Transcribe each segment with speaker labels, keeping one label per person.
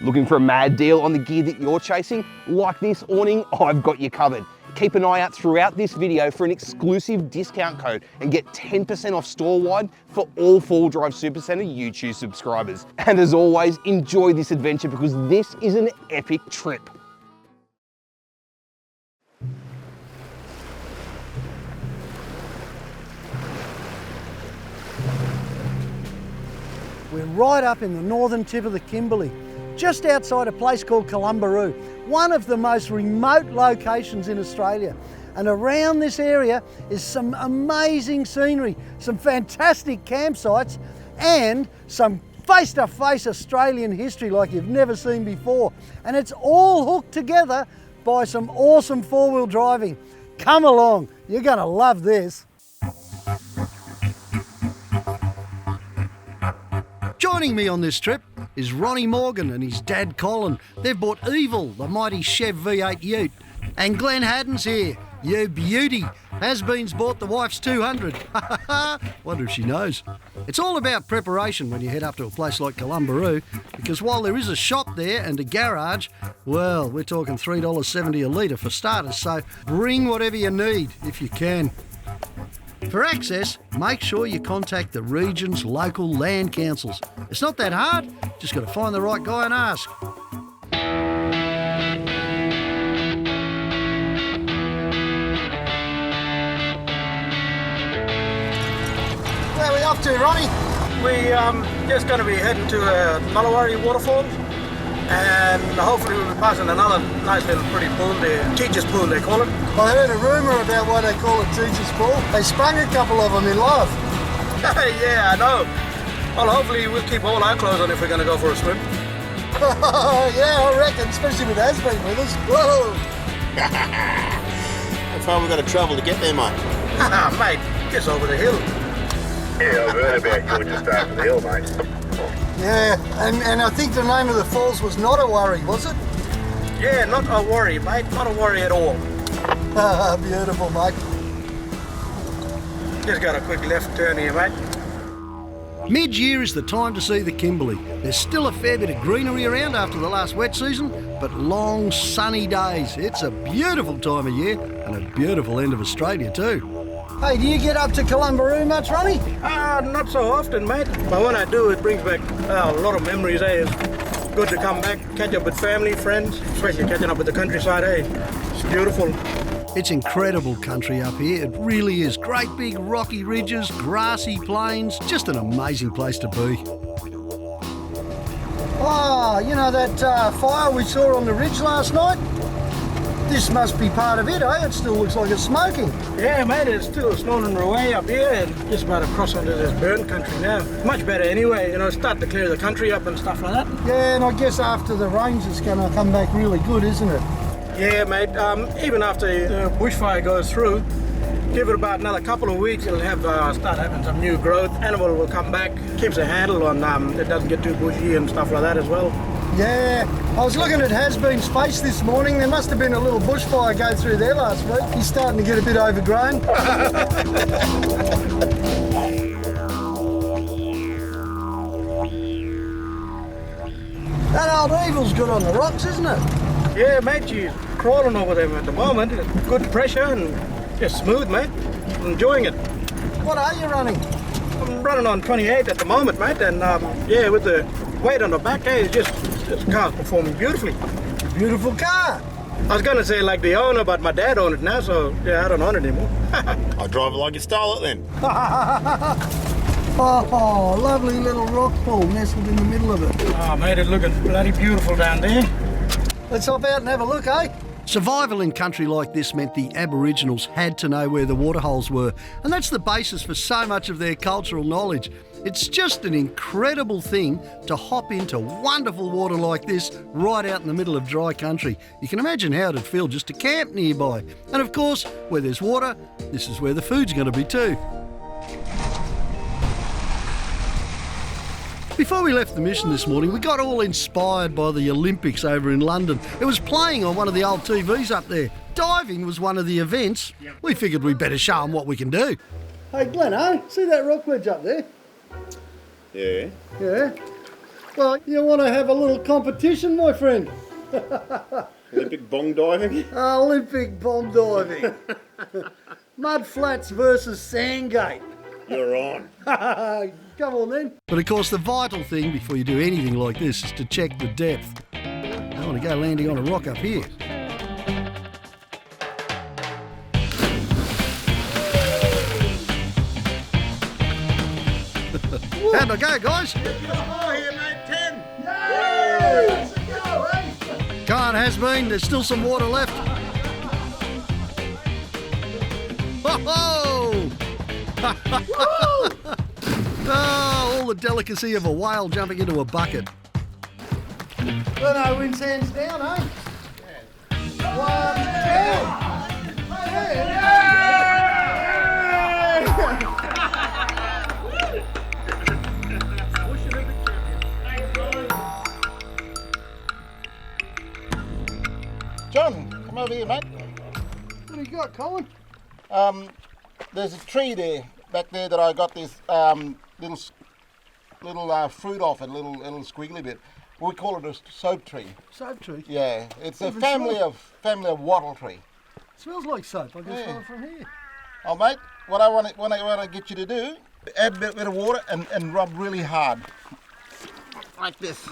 Speaker 1: Looking for a mad deal on the gear that you're chasing? Like this awning, I've got you covered. Keep an eye out throughout this video for an exclusive discount code and get 10% off store-wide for all 4WDrive Supacentre YouTube subscribers. And as always, enjoy this adventure because this is an epic trip.
Speaker 2: We're right up in the northern tip of the Kimberley, just outside a place called Kalumburu, one of the most remote locations in Australia. And around this area is some amazing scenery, some fantastic campsites, and some face-to-face Australian history like you've never seen before. And it's all hooked together by some awesome four-wheel driving. Come along, you're gonna love this. Joining me on this trip is Ronny Morgan and his dad Colin. They've bought Evil, the mighty Chev V8 ute. And Glenn Haddon's here. You beauty. Has-beens bought the wife's 200. Wonder if she knows. It's all about preparation when you head up to a place like Kalumburu, because while there is a shop there and a garage, well, we're talking $3.70 a litre for starters, so bring whatever you need if you can. For access, make sure you contact the region's local land councils. It's not that hard, just got to find the right guy and ask.
Speaker 3: Where are we off to, Ronnie?
Speaker 4: We just going to be heading to Nullawari waterfall, and hopefully we'll be passing another nice little pretty pool there, teacher's pool they call it.
Speaker 3: I heard a rumour about why they call it teacher's pool. They sprung a couple of them in love.
Speaker 4: Yeah, I know. Well, hopefully we'll keep all our clothes on if we're going to go for a swim.
Speaker 3: Yeah, I reckon, especially with has-been with us. Whoa!
Speaker 5: How far we got to travel to get there, mate?
Speaker 4: Mate, just over the hill.
Speaker 5: Yeah, I've heard about you just over the hill, mate.
Speaker 3: Yeah, and I think the name of the falls was Not a Worry, was it?
Speaker 4: Yeah, not a worry, mate. Not a worry at all.
Speaker 3: Beautiful, mate.
Speaker 4: Just got a quick left turn here, mate.
Speaker 2: Mid-year is the time to see the Kimberley. There's still a fair bit of greenery around after the last wet season, but long sunny days. It's a beautiful time of year and a beautiful end of Australia too.
Speaker 3: Hey, do you get up to Kalumburu much, Ronnie?
Speaker 4: Not so often, mate. But when I do, it brings back a lot of memories, eh? It's good to come back, catch up with family, friends, especially catching up with the countryside, eh? It's beautiful.
Speaker 2: It's incredible country up here, it really is. Great big rocky ridges, grassy plains, just an amazing place to be.
Speaker 3: Oh, you know that fire we saw on the ridge last night? This must be part of it, eh? It still looks like it's smoking.
Speaker 4: Yeah, mate, it's still smoldering away up here and just about to cross onto this burnt country now. Much better anyway, you know, start to clear the country up and stuff like that.
Speaker 3: Yeah, and I guess after the rains it's going to come back really good, isn't it?
Speaker 4: Yeah, mate, even after the bushfire goes through, give it about another couple of weeks, it'll have start having some new growth. Animal will come back, keeps a handle on it doesn't get too bushy and stuff like that as well.
Speaker 3: Yeah, I was looking at Has-Been's face this morning. There must have been a little bushfire go through there last week. He's starting to get a bit overgrown. That old Evil's good on the rocks, isn't it?
Speaker 4: Yeah, mate, she's crawling over them at the moment. Good pressure and just smooth, mate. Enjoying it.
Speaker 3: What are you running?
Speaker 4: I'm running on 28 at the moment, mate, and yeah, with the weight on the back, this car's performing beautifully.
Speaker 3: Beautiful car.
Speaker 4: I was gonna say like the owner, but my dad owns it now, so yeah, I don't own it anymore.
Speaker 5: I drive it like you stole it then.
Speaker 3: Oh, lovely little rock pool nestled in the middle of it.
Speaker 4: Oh, mate, it's looking bloody beautiful down there.
Speaker 3: Let's hop out and have a look, eh?
Speaker 2: Survival in country like this meant the Aboriginals had to know where the waterholes were, and that's the basis for so much of their cultural knowledge. It's just an incredible thing to hop into wonderful water like this right out in the middle of dry country. You can imagine how it'd feel just to camp nearby. And of course, where there's water, this is where the food's going to be too. Before we left the mission this morning, we got all inspired by the Olympics over in London. It was playing on one of the old TVs up there. Diving was one of the events. We figured we'd better show them what we can do.
Speaker 3: Hey, Glenn, eh? See that rock ledge up there?
Speaker 5: Yeah.
Speaker 3: Yeah. Well, you want to have a little competition, my friend?
Speaker 6: Olympic bong diving?
Speaker 3: Olympic bomb diving. Mud flats versus Sandgate.
Speaker 6: You're on.
Speaker 3: Come on then.
Speaker 2: But of course, the vital thing before you do anything like this is to check the depth. I don't want to go landing on a rock up here. How'd I go, guys?
Speaker 6: Oh, here, mate, 10.
Speaker 3: Let's go, eh?
Speaker 2: Come on, has been. There's still some water left. Ho-ho! Oh, all the delicacy of a whale jumping into a bucket.
Speaker 3: Well, no, wins hands down, eh? One,
Speaker 7: John, come over here, mate.
Speaker 3: what do you got, Colin?
Speaker 7: There's a tree there, back there, that I got this little fruit off it, little squiggly bit. We call it a soap tree.
Speaker 3: Soap tree.
Speaker 7: Yeah, it's a
Speaker 3: Even
Speaker 7: family of wattle tree.
Speaker 3: Smells like soap. I can
Speaker 7: Yeah.
Speaker 3: smell it from here.
Speaker 7: Oh, mate, what I want to get you to do, add a bit of water and rub really hard, like this.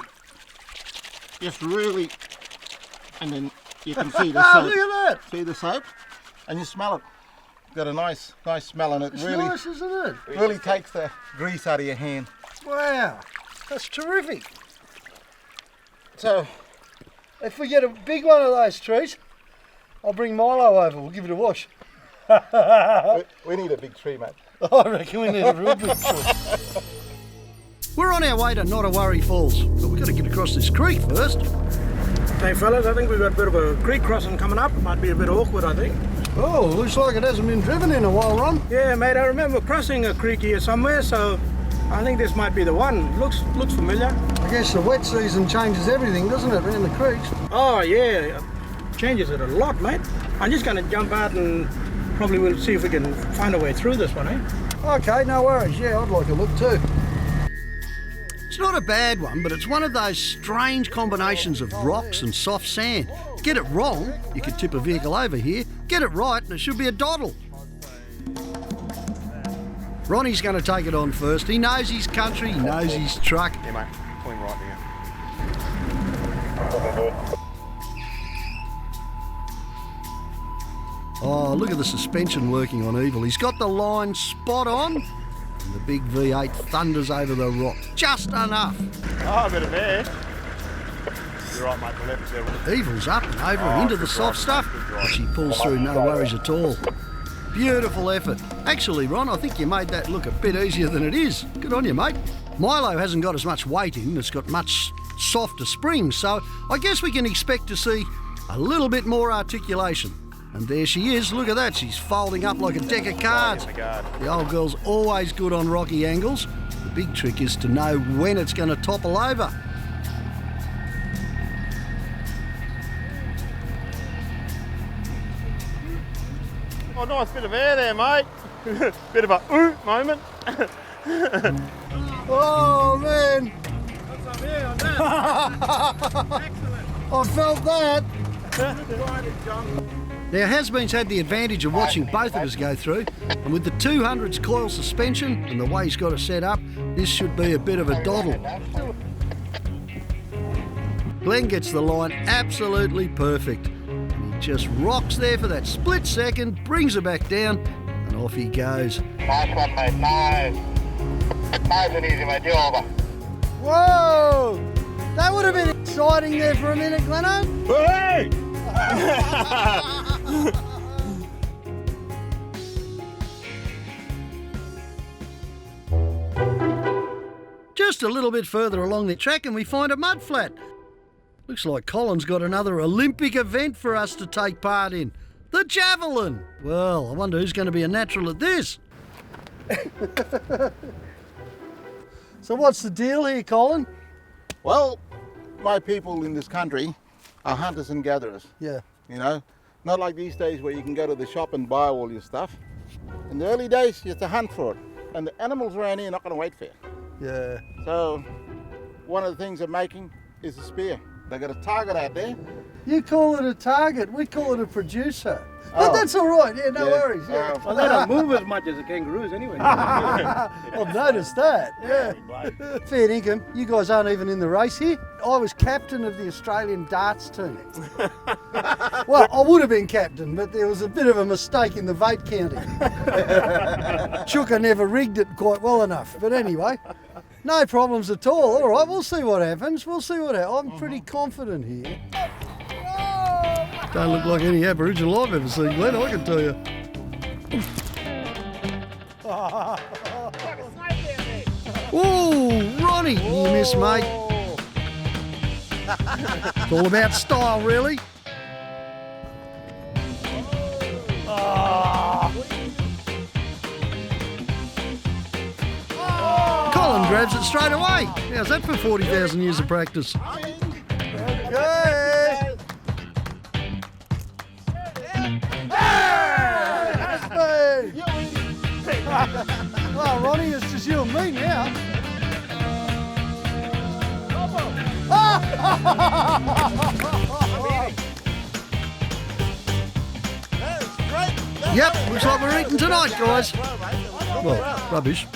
Speaker 7: Just really, and then you can see the soap.
Speaker 3: Look at that.
Speaker 7: See the soap, and you smell it. Got a nice smell, and it
Speaker 3: It's
Speaker 7: really
Speaker 3: nice, isn't it?
Speaker 7: really takes the grease out of your hand.
Speaker 3: Wow, that's terrific.
Speaker 7: So,
Speaker 3: If we get a big one of those trees, I'll bring Milo over. We'll give it a wash.
Speaker 7: we need a big tree, mate.
Speaker 3: I reckon we need a real big tree.
Speaker 2: We're on our way to Not a Worry Falls, but we've got to get across this creek first.
Speaker 4: Hey fellas, I think we've got a bit of a creek crossing coming up. Might be a bit awkward, I think.
Speaker 3: Oh, looks like it hasn't been driven in a while, Ron.
Speaker 4: Yeah, mate, I remember crossing a creek here somewhere, so I think this might be the one. Looks familiar.
Speaker 3: I guess the wet season changes everything, doesn't it, around the creeks?
Speaker 4: Oh yeah, changes it a lot, mate. I'm just gonna jump out and probably we'll see if we can find a way through this one, eh?
Speaker 3: Okay, no worries. Yeah, I'd like a look too.
Speaker 2: It's not a bad one, but it's one of those strange combinations of rocks and soft sand. Get it wrong, you could tip a vehicle over here. Get it right, and it should be a doddle. Ronnie's going to take it on first. He knows his country, he knows his truck.
Speaker 6: Yeah, mate, pulling right now.
Speaker 2: Oh, look at the suspension working on Evil. He's got the line spot on, and the big V8 thunders over the rock. Just enough.
Speaker 6: Oh, a bit of air. You're right, mate, the left's there.
Speaker 2: Evil's up and over and into the soft stuff, and she pulls through no worries at all. Beautiful effort. Actually, Ron, I think you made that look a bit easier than it is. Good on you, mate. Milo hasn't got as much weight in, it's got much softer springs, so I guess we can expect to see a little bit more articulation. And there she is, look at that, she's folding up like a deck of cards. The old girl's always good on rocky angles. The big trick is to know when it's going to topple over.
Speaker 6: Oh, nice bit of air there, mate. Bit of a ooh moment.
Speaker 3: Oh, man. I felt that.
Speaker 2: Now, Has-Been's had the advantage of watching both of us go through, and with the 200s coil suspension and the way he's got it set up, this should be a bit of a doddle. Glenn gets the line absolutely perfect. And he just rocks there for that split second, brings her back down, and off he goes.
Speaker 5: Nice one, mate. Nice. Nice and easy, mate. You're over.
Speaker 3: Whoa! That would have been exciting there for a minute, Glenno.
Speaker 6: Hey!
Speaker 2: Just a little bit further along the track and we find a mud flat. Looks like Colin's got another Olympic event for us to take part in. The javelin. Well, I wonder who's going to be a natural at this.
Speaker 3: So what's the deal here, Colin?
Speaker 7: Well, my people in this country are hunters and gatherers.
Speaker 3: Yeah.
Speaker 7: You know, not like these days where you can go to the shop and buy all your stuff. In the early days, you have to hunt for it, and the animals around here are not going to wait for you.
Speaker 3: Yeah.
Speaker 7: So one of the things they're making is a spear. They got a target out there.
Speaker 3: You call it a target, we call it a producer. But
Speaker 7: Oh.
Speaker 3: that's all right, yeah, no
Speaker 7: Yeah.
Speaker 3: worries. Yeah.
Speaker 4: Well, they don't move as much as the kangaroos anyway.
Speaker 3: I've noticed that, yeah. Fair income, you guys aren't even in the race here. I was captain of the Australian darts team. Well, I would have been captain, but there was a bit of a mistake in the vote counting. Chuka never rigged it quite well enough, but anyway. No problems at all. All right, we'll see what happens. We'll see what happens. I'm pretty confident here. Don't look like any Aboriginal I've ever seen, Glenn, I can tell you. Oh, Ronnie, you miss, mate. It's all about style, really. Colin grabs it straight away. How's that for 40,000 years of practice? Okay. Well, Ronnie, it's just you and me now. Yep, looks like we're eating tonight, guys. Well, rubbish.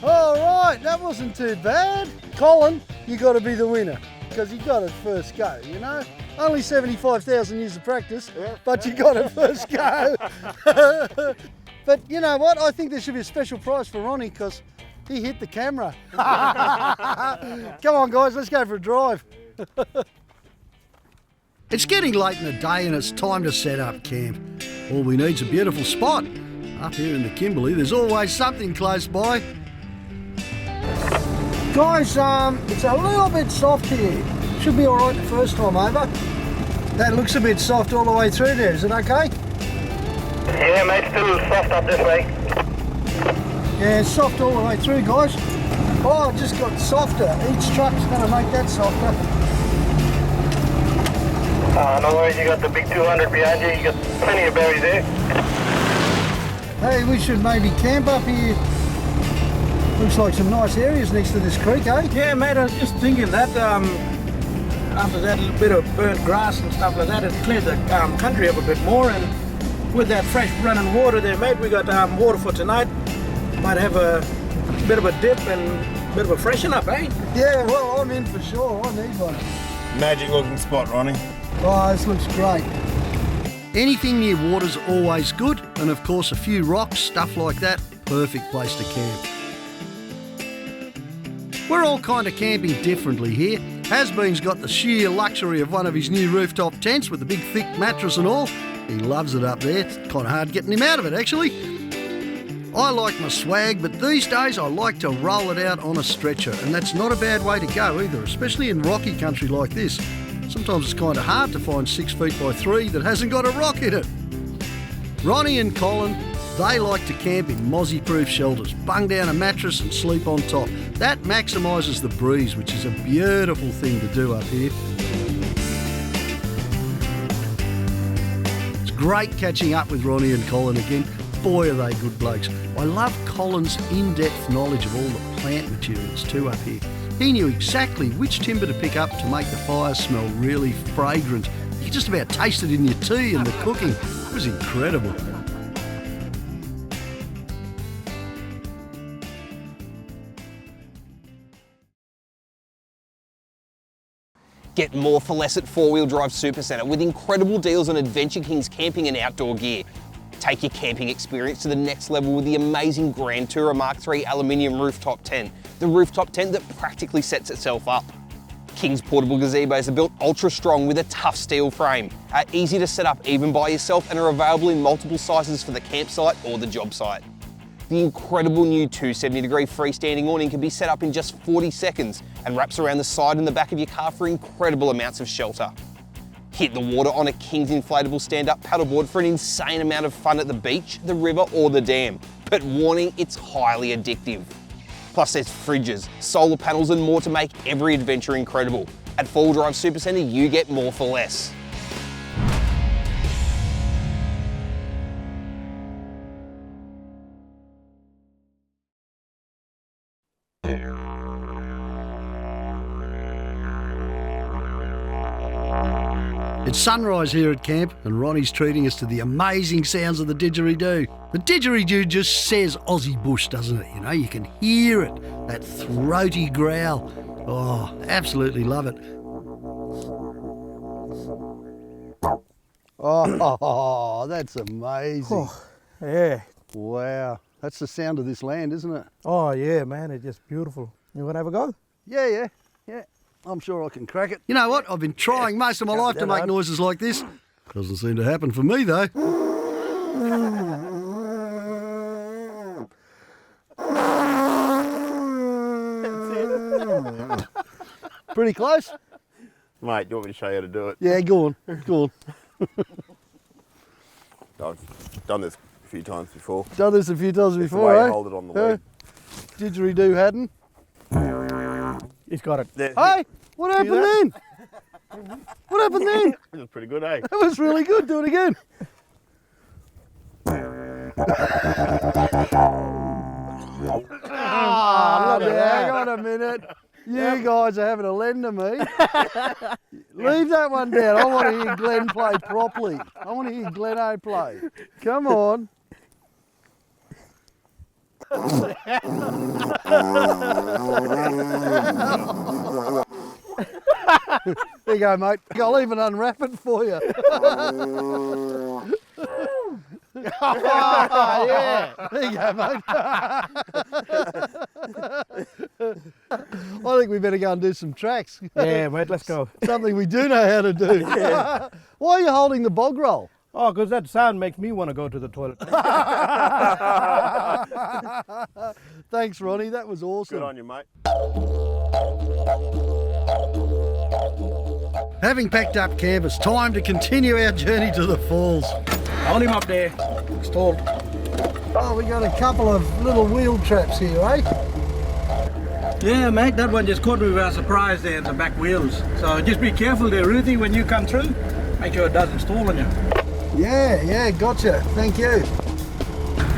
Speaker 3: All right, that wasn't too bad. Colin, you got to be the winner because you got it first go, you know? Only 75,000 years of practice, but you got it first go. But you know what? I think there should be a special prize for Ronnie because he hit the camera. Come on, guys, let's go for a drive. It's getting late in the day and it's time to set up camp. All we need's a beautiful spot. Up here in the Kimberley, there's always something close by. Guys, it's a little bit soft here. Should be all right the first time over. That looks a bit soft all the way through there. Is it okay?
Speaker 5: Yeah, mate, still soft up this way.
Speaker 3: Yeah, it's soft all the way through, guys. Oh, it just got softer. Each truck's going to make that softer.
Speaker 5: No worries, you got the big 200 behind you. You got plenty of berries there.
Speaker 3: Hey, we should maybe camp up here. Looks like some nice areas next to this creek, eh?
Speaker 4: Yeah, mate, I was just thinking that after that little bit of burnt grass and stuff like that, it cleared the country up a bit more. And with that fresh running water there, mate, we got water for tonight. Might have a bit of a dip and a bit of a freshen up, eh?
Speaker 3: Yeah, well, I'm in for sure. I need one.
Speaker 6: Magic looking spot, Ronnie.
Speaker 3: Oh, this looks great. Anything near water's always good, and of course a few rocks, stuff like that, perfect place to camp. We're all kind of camping differently here. Has-been's got the sheer luxury of one of his new rooftop tents with a big thick mattress and all. He loves it up there. It's kind of hard getting him out of it, actually. I like my swag, but these days I like to roll it out on a stretcher, and that's not a bad way to go either, especially in rocky country like this. Sometimes it's kind of hard to find 6 feet by 3 that hasn't got a rock in it. Ronnie and Colin, they like to camp in mozzie-proof shelters, bung down a mattress and sleep on top. That maximises the breeze, which is a beautiful thing to do up here. It's great catching up with Ronnie and Colin again. Boy, are they good blokes. I love Colin's in-depth knowledge of all the plant materials too up here. He knew exactly which timber to pick up to make the fire smell really fragrant. You could just about taste it in your tea and the cooking. It was incredible.
Speaker 1: Get more for less at 4-Wheel Drive Supacentre with incredible deals on Adventure King's camping and outdoor gear. Take your camping experience to the next level with the amazing Grand Tourer Mark III Aluminium Rooftop tent, the rooftop tent that practically sets itself up. King's portable gazebos are built ultra strong with a tough steel frame, are easy to set up even by yourself and are available in multiple sizes for the campsite or the job site. The incredible new 270-degree freestanding awning can be set up in just 40 seconds and wraps around the side and the back of your car for incredible amounts of shelter. Hit the water on a King's inflatable stand-up paddleboard for an insane amount of fun at the beach, the river or the dam. But warning, it's highly addictive. Plus there's fridges, solar panels and more to make every adventure incredible. At 4-Wheel Drive Supacentre, you get more for less.
Speaker 2: It's sunrise here at camp, and Ronnie's treating us to the amazing sounds of the didgeridoo. The didgeridoo just says Aussie bush, doesn't it? You know, you can hear it, that throaty growl. Oh, absolutely love it. Oh, that's amazing.
Speaker 4: Yeah.
Speaker 2: Wow, that's the sound of this land, isn't it?
Speaker 4: Oh, yeah, man, it's just beautiful. You want to have a go?
Speaker 2: Yeah. I'm sure I can crack it. You know what? I've been trying most of my life to make noises like this. Doesn't seem to happen for me, though. Pretty close?
Speaker 6: Mate, you want me to show you how to do it?
Speaker 2: Yeah, go on.
Speaker 6: I've done this a few times before.
Speaker 2: Done this a few times
Speaker 6: It's
Speaker 2: before,
Speaker 6: the way
Speaker 2: eh?
Speaker 6: you hold it on the lead.
Speaker 2: Didgeridoo hadn't.
Speaker 4: He's got it.
Speaker 6: There,
Speaker 2: Hey, what happened then? What happened then?
Speaker 6: This is pretty good, eh?
Speaker 2: That was really good. Do it again. Oh, look, hang on a minute. You guys are having a lend to me. Leave that one down. I want to hear Glenn play properly. I want to hear Gleno play. Come on. There you go, mate. I'll even unwrap it for you. Oh, yeah. There you go, mate. I think we better go and do some tracks.
Speaker 4: Yeah, mate, let's go.
Speaker 2: Something we do know how to do. Why are you holding the bog roll?
Speaker 4: Oh, because that sound makes me want to go to the toilet.
Speaker 2: Thanks, Ronnie. That was awesome.
Speaker 6: Good on you, mate.
Speaker 2: Having packed up camp, it's time to continue our journey to the falls.
Speaker 4: Hold him up there. Stalled.
Speaker 2: Oh, we got a couple of little wheel traps here, eh?
Speaker 4: Yeah, mate, that one just caught me by surprise there, the back wheels. So just be careful there, Roothy, when you come through. Make sure it doesn't stall on you.
Speaker 2: Yeah, gotcha. Thank you.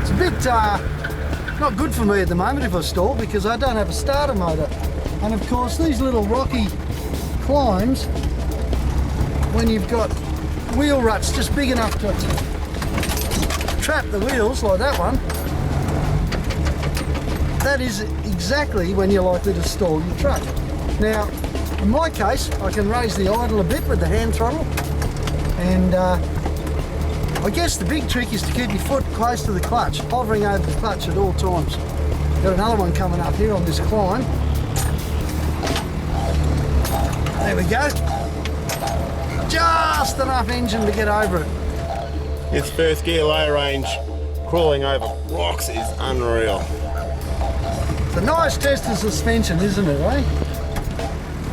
Speaker 2: It's a bit not good for me at the moment if I stall because I don't have a starter motor. And of course, these little rocky climbs, when you've got wheel ruts just big enough to trap the wheels like that one, that is exactly when you're likely to stall your truck. Now, in my case, I can raise the idle a bit with the hand throttle, and I guess the big trick is to keep your foot close to the clutch, hovering over the clutch at all times. Got another one coming up here on this climb. There we go. Just enough engine to get over it.
Speaker 6: This first gear low range, crawling over rocks is unreal.
Speaker 2: It's a nice test of suspension, isn't it, eh?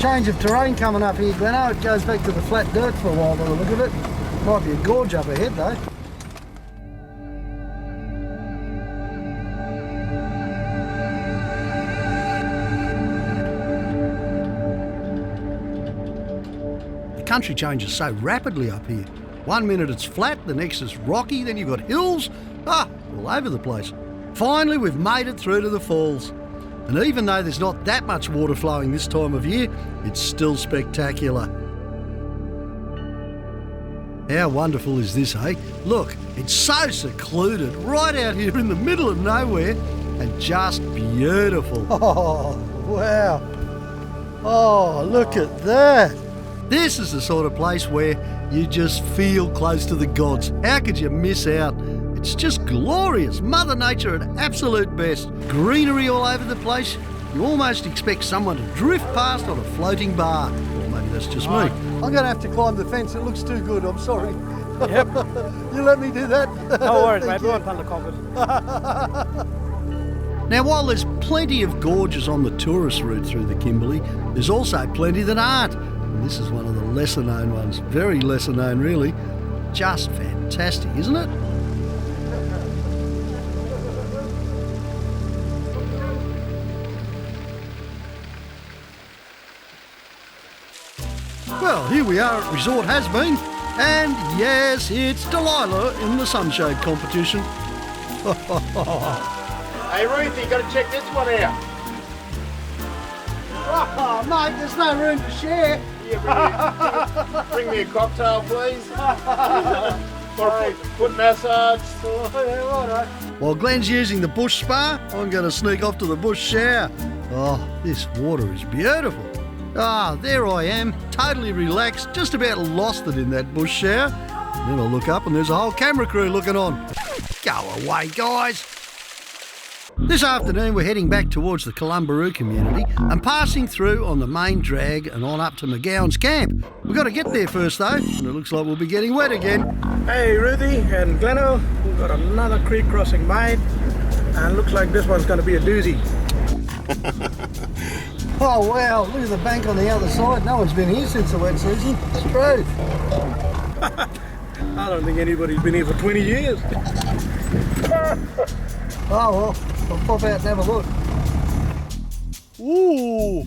Speaker 2: Change of terrain coming up here, Gleno. It goes back to the flat dirt for a while by the look of it. Might be a gorge up ahead though. The country changes so rapidly up here. 1 minute it's flat, the next it's rocky, then you've got hills. All over the place. Finally, we've made it through to the falls. And even though there's not that much water flowing this time of year, it's still spectacular. How wonderful is this, eh? Look, it's so secluded, right out here in the middle of nowhere, and just beautiful. Oh, wow. Oh, look at that. This is the sort of place where you just feel close to the gods. How could you miss out? It's just glorious. Mother Nature at absolute best. Greenery all over the place. You almost expect someone to drift past on a floating bar. Or maybe that's just me. I'm going to have to climb the fence. It looks too good. I'm sorry.
Speaker 4: Yep.
Speaker 2: You let me do that?
Speaker 4: No worries, mate. We won't pull the cockers.
Speaker 2: Now, while there's plenty of gorges on the tourist route through the Kimberley, there's also plenty that aren't. And this is one of the lesser known ones. Very lesser known, really. Just fantastic, isn't it? Well, here we are at Resort Has Been, and yes, it's Delilah in the sunshade competition.
Speaker 6: Hey Ruthie, you got to check this one out.
Speaker 2: Oh, mate, there's no room to share.
Speaker 6: Yeah, bring me a cocktail, please. Or a foot massage.
Speaker 2: While Glenn's using the bush spa, I'm going to sneak off to the bush shower. Oh, this water is beautiful. Ah, there I am, totally relaxed, just about lost it in that bush shower. Then I look up and there's a whole camera crew looking on. Go away, guys. This afternoon we're heading back towards the Kalumburu community and passing through on the main drag and on up to Mcgowan's camp. We've got to get there first though, and it looks like we'll be getting wet again.
Speaker 4: Hey, Roothy and Glenn, we've got another creek crossing made, and looks like this one's going to be a doozy.
Speaker 2: Oh wow, look at the bank on the other side. No one's been here since the wet season. It's true.
Speaker 4: I don't think anybody's been here for 20 years.
Speaker 2: Oh well, I'll pop out and have a look. Ooh!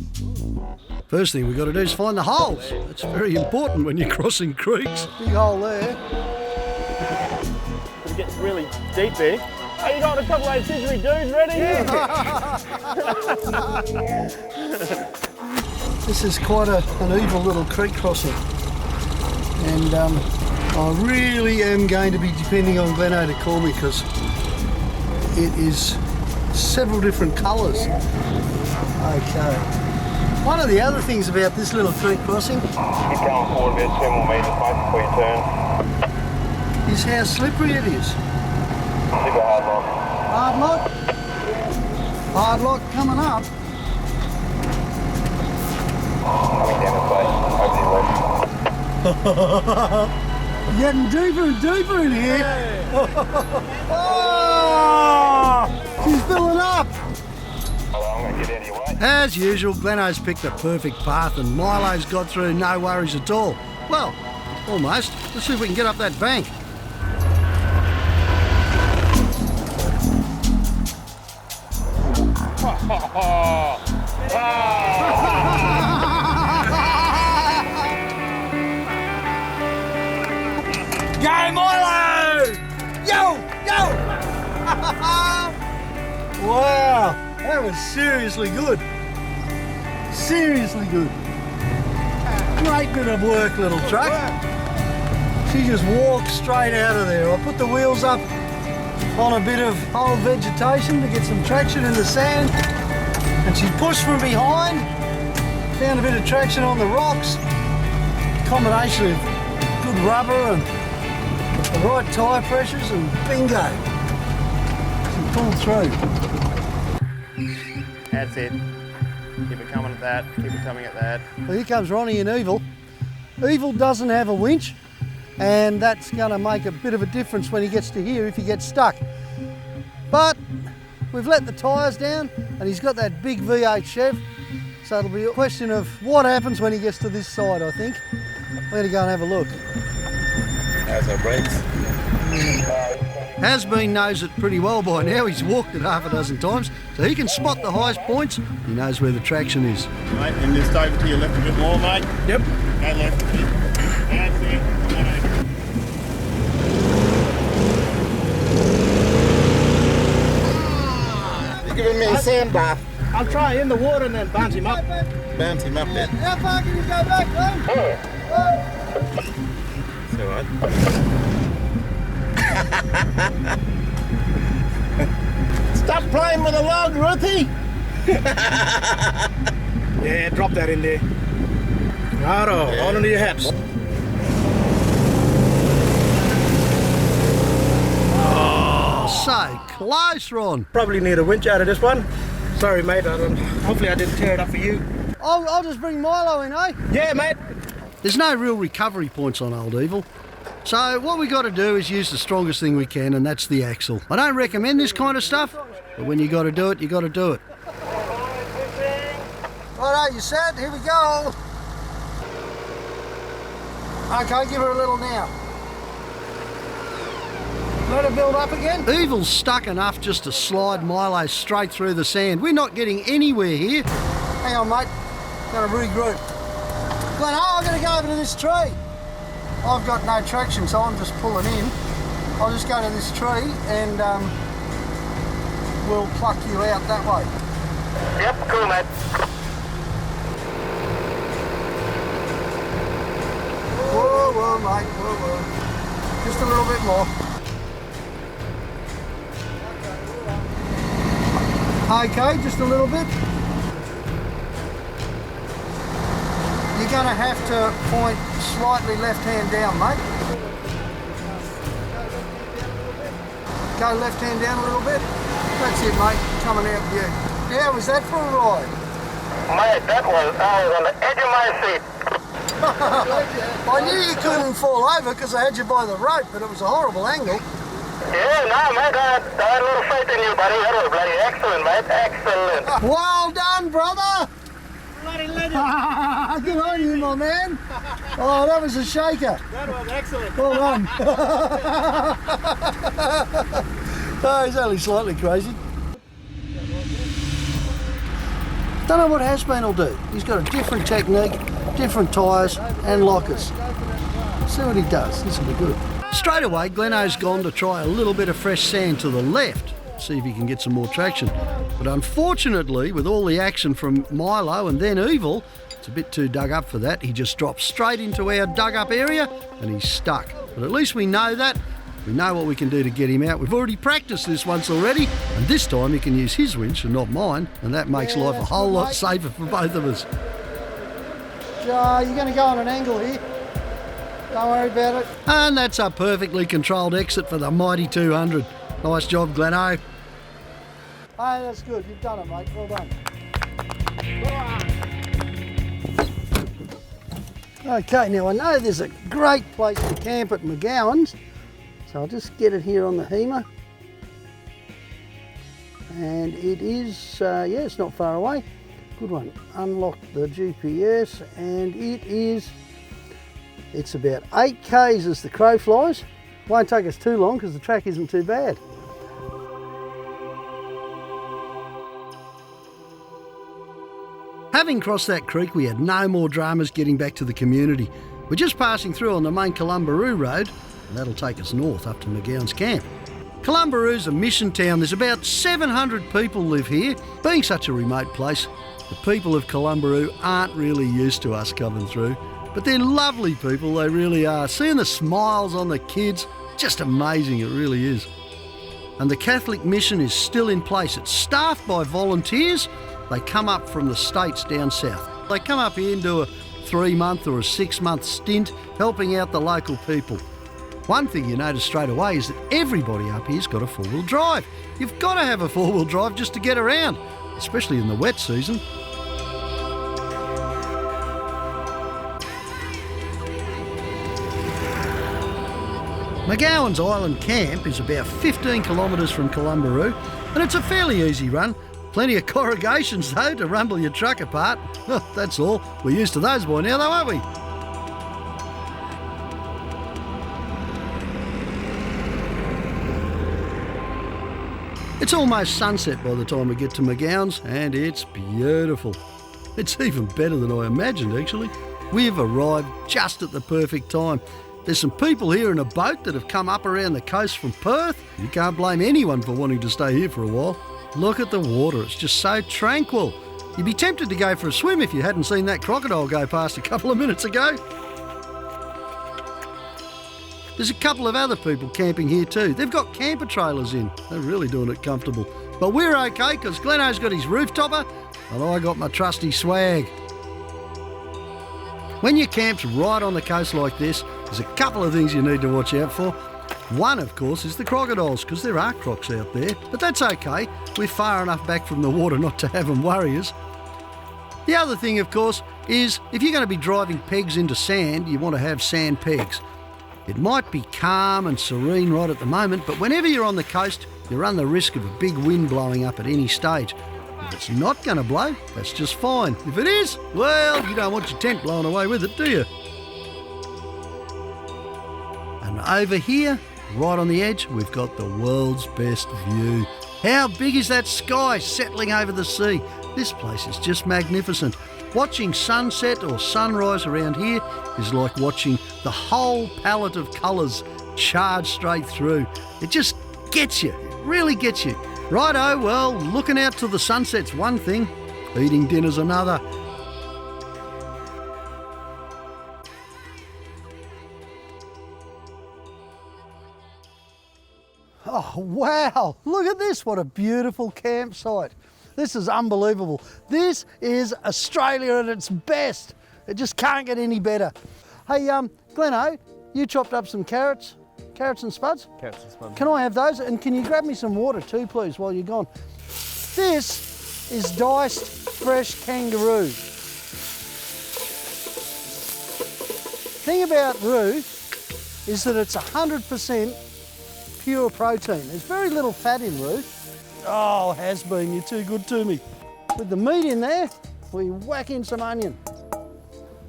Speaker 2: First thing we've got to do is find the holes. That's very important when you're crossing creeks. Big hole there.
Speaker 6: It gets really deep there. Hey, you got a couple of scissor dudes ready?
Speaker 2: This is quite an evil little creek crossing. And I really am going to be depending on Glenno to call me because it is several different colours. Okay. One of the other things about this little creek crossing
Speaker 5: Keep going forward about 2 more metres, mate, before you turn.
Speaker 2: is how slippery it is.
Speaker 5: Super hard lock.
Speaker 2: Hard lock? Hard lock coming up.
Speaker 5: Coming down this way, over the left.
Speaker 2: Getting deeper and deeper in here. Oh, she's filling up.
Speaker 5: I'm going to get out of your way.
Speaker 2: As usual, Glenno's picked the perfect path and Milo's got through no worries at all. Well, almost. Let's see if we can get up that bank.
Speaker 4: Go Milo!
Speaker 2: Yo! Yo! Wow, that was seriously good. Seriously good. Great bit of work, little truck. She just walked straight out of there. I put the wheels up on a bit of old vegetation to get some traction in the sand, and she pushed from behind, found a bit of traction on the rocks, combination of good rubber and the right tyre pressures, and bingo, she pulled through.
Speaker 6: That's it. Keep it coming at that. Keep it coming at that.
Speaker 2: Well, here comes Ronny and Evil. Evil doesn't have a winch, and that's going to make a bit of a difference when he gets to here if he gets stuck. But we've let the tyres down, and he's got that big V8 Chev, so it'll be a question of what happens when he gets to this side, I think. We're going to go and have a look.
Speaker 6: How's our brakes?
Speaker 2: Has-been knows it pretty well by now. He's walked it half a dozen times, so he can spot the highest points. He knows where the traction is.
Speaker 6: Mate, and just over to your left a bit more, mate.
Speaker 4: Yep.
Speaker 6: Go left a bit. That's it.
Speaker 7: You're giving me a sand bath.
Speaker 4: I'll try in the water and then bounce him up.
Speaker 7: Bounce him up there.
Speaker 2: How far can you go back, Glenn?
Speaker 6: It's all right.
Speaker 7: Stop playing with a log, Roothy.
Speaker 4: Yeah, drop that in there. Righto, on into your hats.
Speaker 2: Oh, so close, Ron.
Speaker 4: Probably need a winch out of this one. Sorry, mate. Hopefully I didn't tear it up for you.
Speaker 2: I'll just bring Milo in, eh?
Speaker 4: Yeah, mate.
Speaker 2: There's no real recovery points on Old Evil. So what we got to do is use the strongest thing we can, and that's the axle. I don't recommend this kind of stuff, but when you got to do it, you got to do it. Righto, you set? Here we go. Okay, give her a little now. Let her build up again. Evil's stuck enough just to slide Milo straight through the sand. We're not getting anywhere here. Hang on, mate. Got to regroup. Glenn, I'm going to go over to this tree. I've got no traction, so I'm just pulling in. I'll just go to this tree and we'll pluck you out that way.
Speaker 5: Yep, cool, mate.
Speaker 2: Whoa, mate, whoa. Just a little bit more. Okay, just a little bit. You're going to have to point slightly left hand down, mate. Go left hand down a little bit. That's it, mate. Coming out with you. How was that for a ride?
Speaker 5: Mate, I was on the edge of my seat.
Speaker 2: I knew you couldn't fall over because I had you by the rope, but it was a horrible angle.
Speaker 5: Yeah, no, mate, I had a little faith in you, buddy. That was bloody excellent, mate. Excellent.
Speaker 2: Well done, brother! Bloody legend! Good on you, my man. Oh, that was a shaker.
Speaker 4: That was excellent.
Speaker 2: Well done. Oh, he's only slightly crazy. Don't know what Has-Been will do. He's got a different technique, different tyres and lockers. See what he does. This will be good. Straight away, Gleno's gone to try a little bit of fresh sand to the left, see if he can get some more traction. But unfortunately, with all the action from Milo and then Evil, it's a bit too dug up for that. He just drops straight into our dug up area and he's stuck. But at least we know that. We know what we can do to get him out. We've already practiced this once already, and this time he can use his winch and not mine, and that makes life a whole lot safer for both of us. You're going to go on an angle here. Don't worry about it. And that's a perfectly controlled exit for the mighty 200. Nice job, Gleno. Hey, that's good. You've done it, mate. Well done. Okay, now I know there's a great place to camp at Mcgowan's, so I'll just get it here on the HEMA. And it is, yeah, it's not far away. Good one. Unlock the GPS, and it's about 8 k's as the crow flies. Won't take us too long because the track isn't too bad. Having crossed that creek, we had no more dramas getting back to the community. We're just passing through on the main Kalumburu road, and that'll take us north up to Mcgowan's camp. Kalumburu's a mission town. There's about 700 people live here. Being such a remote place, the people of Kalumburu aren't really used to us coming through, but they're lovely people, they really are. Seeing the smiles on the kids, just amazing, it really is. And the Catholic mission is still in place. It's staffed by volunteers. They come up from the States down south. They come up here and do a 3-month or a 6-month stint helping out the local people. One thing you notice straight away is that everybody up here's got a 4-wheel drive. You've got to have a 4-wheel drive just to get around, especially in the wet season. Mcgowan's Island Camp is about 15 kilometres from Kalumburu, and it's a fairly easy run. Plenty of corrugations though to rumble your truck apart. Oh, that's all. We're used to those by now though, aren't we? It's almost sunset by the time we get to Mcgowan's, and it's beautiful. It's even better than I imagined actually. We've arrived just at the perfect time. There's some people here in a boat that have come up around the coast from Perth. You can't blame anyone for wanting to stay here for a while. Look at the water, it's just so tranquil. You'd be tempted to go for a swim if you hadn't seen that crocodile go past a couple of minutes ago. There's a couple of other people camping here too. They've got camper trailers in. They're really doing it comfortable. But we're okay because Gleno's got his rooftopper and I got my trusty swag. When your camp's right on the coast like this, there's a couple of things you need to watch out for. One, of course, is the crocodiles, because there are crocs out there. But that's okay. We're far enough back from the water not to have them worry us. The other thing, of course, is if you're going to be driving pegs into sand, you want to have sand pegs. It might be calm and serene right at the moment, but whenever you're on the coast, you run the risk of a big wind blowing up at any stage. If it's not going to blow, that's just fine. If it is, well, you don't want your tent blown away with it, do you? And over here, right on the edge, we've got the world's best view. How big is that sky settling over the sea? This place is just magnificent. Watching sunset or sunrise around here is like watching the whole palette of colours charge straight through. It just gets you, it really gets you. Righto, well, looking out to the sunset's one thing, eating dinner's another. Oh, wow. Look at this. What a beautiful campsite. This is unbelievable. This is Australia at its best. It just can't get any better. Hey, Gleno, you chopped up some carrots and spuds?
Speaker 6: Carrots and spuds.
Speaker 2: Can I have those? And can you grab me some water too, please, while you're gone? This is diced fresh kangaroo. Thing about roux is that it's 100% pure protein. There's very little fat in roux. Oh, has been, you're too good to me. With the meat in there, we whack in some onion.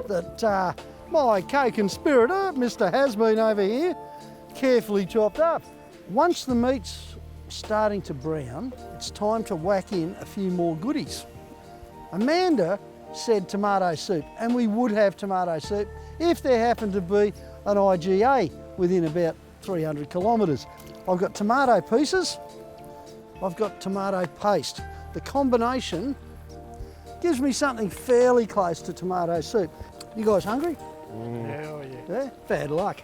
Speaker 2: That my co-conspirator, Mr. Has-Been over here, carefully chopped up. Once the meat's starting to brown, it's time to whack in a few more goodies. Amanda said tomato soup, and we would have tomato soup if there happened to be an IGA within about 300 kilometres. I've got tomato pieces, I've got tomato paste. The combination gives me something fairly close to tomato soup. You guys hungry?
Speaker 4: Hell yeah.
Speaker 2: Yeah? Bad luck.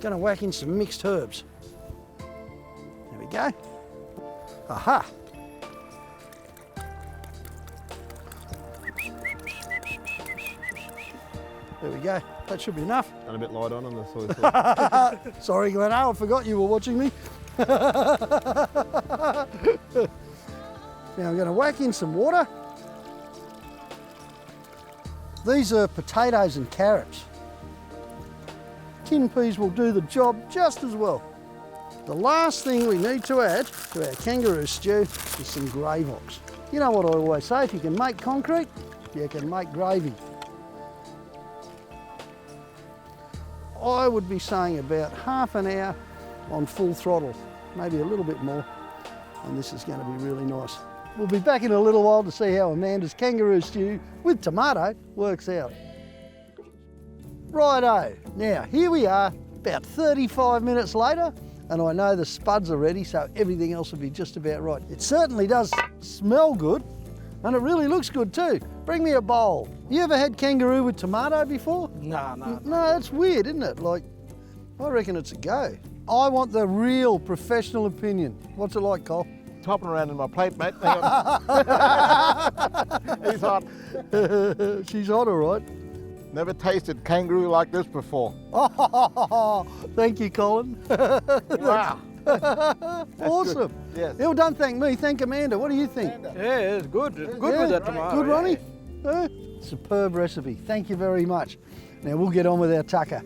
Speaker 2: Gonna whack in some mixed herbs. There we go. Aha. There we go. That should be enough.
Speaker 6: And a bit light on the soy sauce.
Speaker 2: Sorry, Gleno, I forgot you were watching me. Now I'm going to whack in some water. These are potatoes and carrots. Tin peas will do the job just as well. The last thing we need to add to our kangaroo stew is some Gravox. You know what I always say, if you can make concrete, you can make gravy. I would be saying about half an hour on full throttle, maybe a little bit more, and this is going to be really nice. We'll be back in a little while to see how Amanda's kangaroo stew with tomato works out. Righto, now here we are, about 35 minutes later, and I know the spuds are ready, so everything else will be just about right. It certainly does smell good, and it really looks good too. Bring me a bowl. You ever had kangaroo with tomato before?
Speaker 4: No.
Speaker 2: No, that's weird, isn't it? Like, I reckon it's a go. I want the real professional opinion. What's it like, Cole?
Speaker 6: Topping around in my plate, mate. Hang on. He's hot.
Speaker 2: She's hot, all right.
Speaker 7: Never tasted kangaroo like this before.
Speaker 2: Oh, thank you, Colin.
Speaker 7: Wow.
Speaker 2: Awesome.
Speaker 7: Yes.
Speaker 2: Well, don't thank me, thank Amanda. What do you think?
Speaker 4: Yeah, it's good. It's good
Speaker 2: Yeah,
Speaker 4: with that tomato.
Speaker 2: Good, Ronnie?
Speaker 4: yeah.
Speaker 2: Superb recipe. Thank you very much. Now we'll get on with our tucker.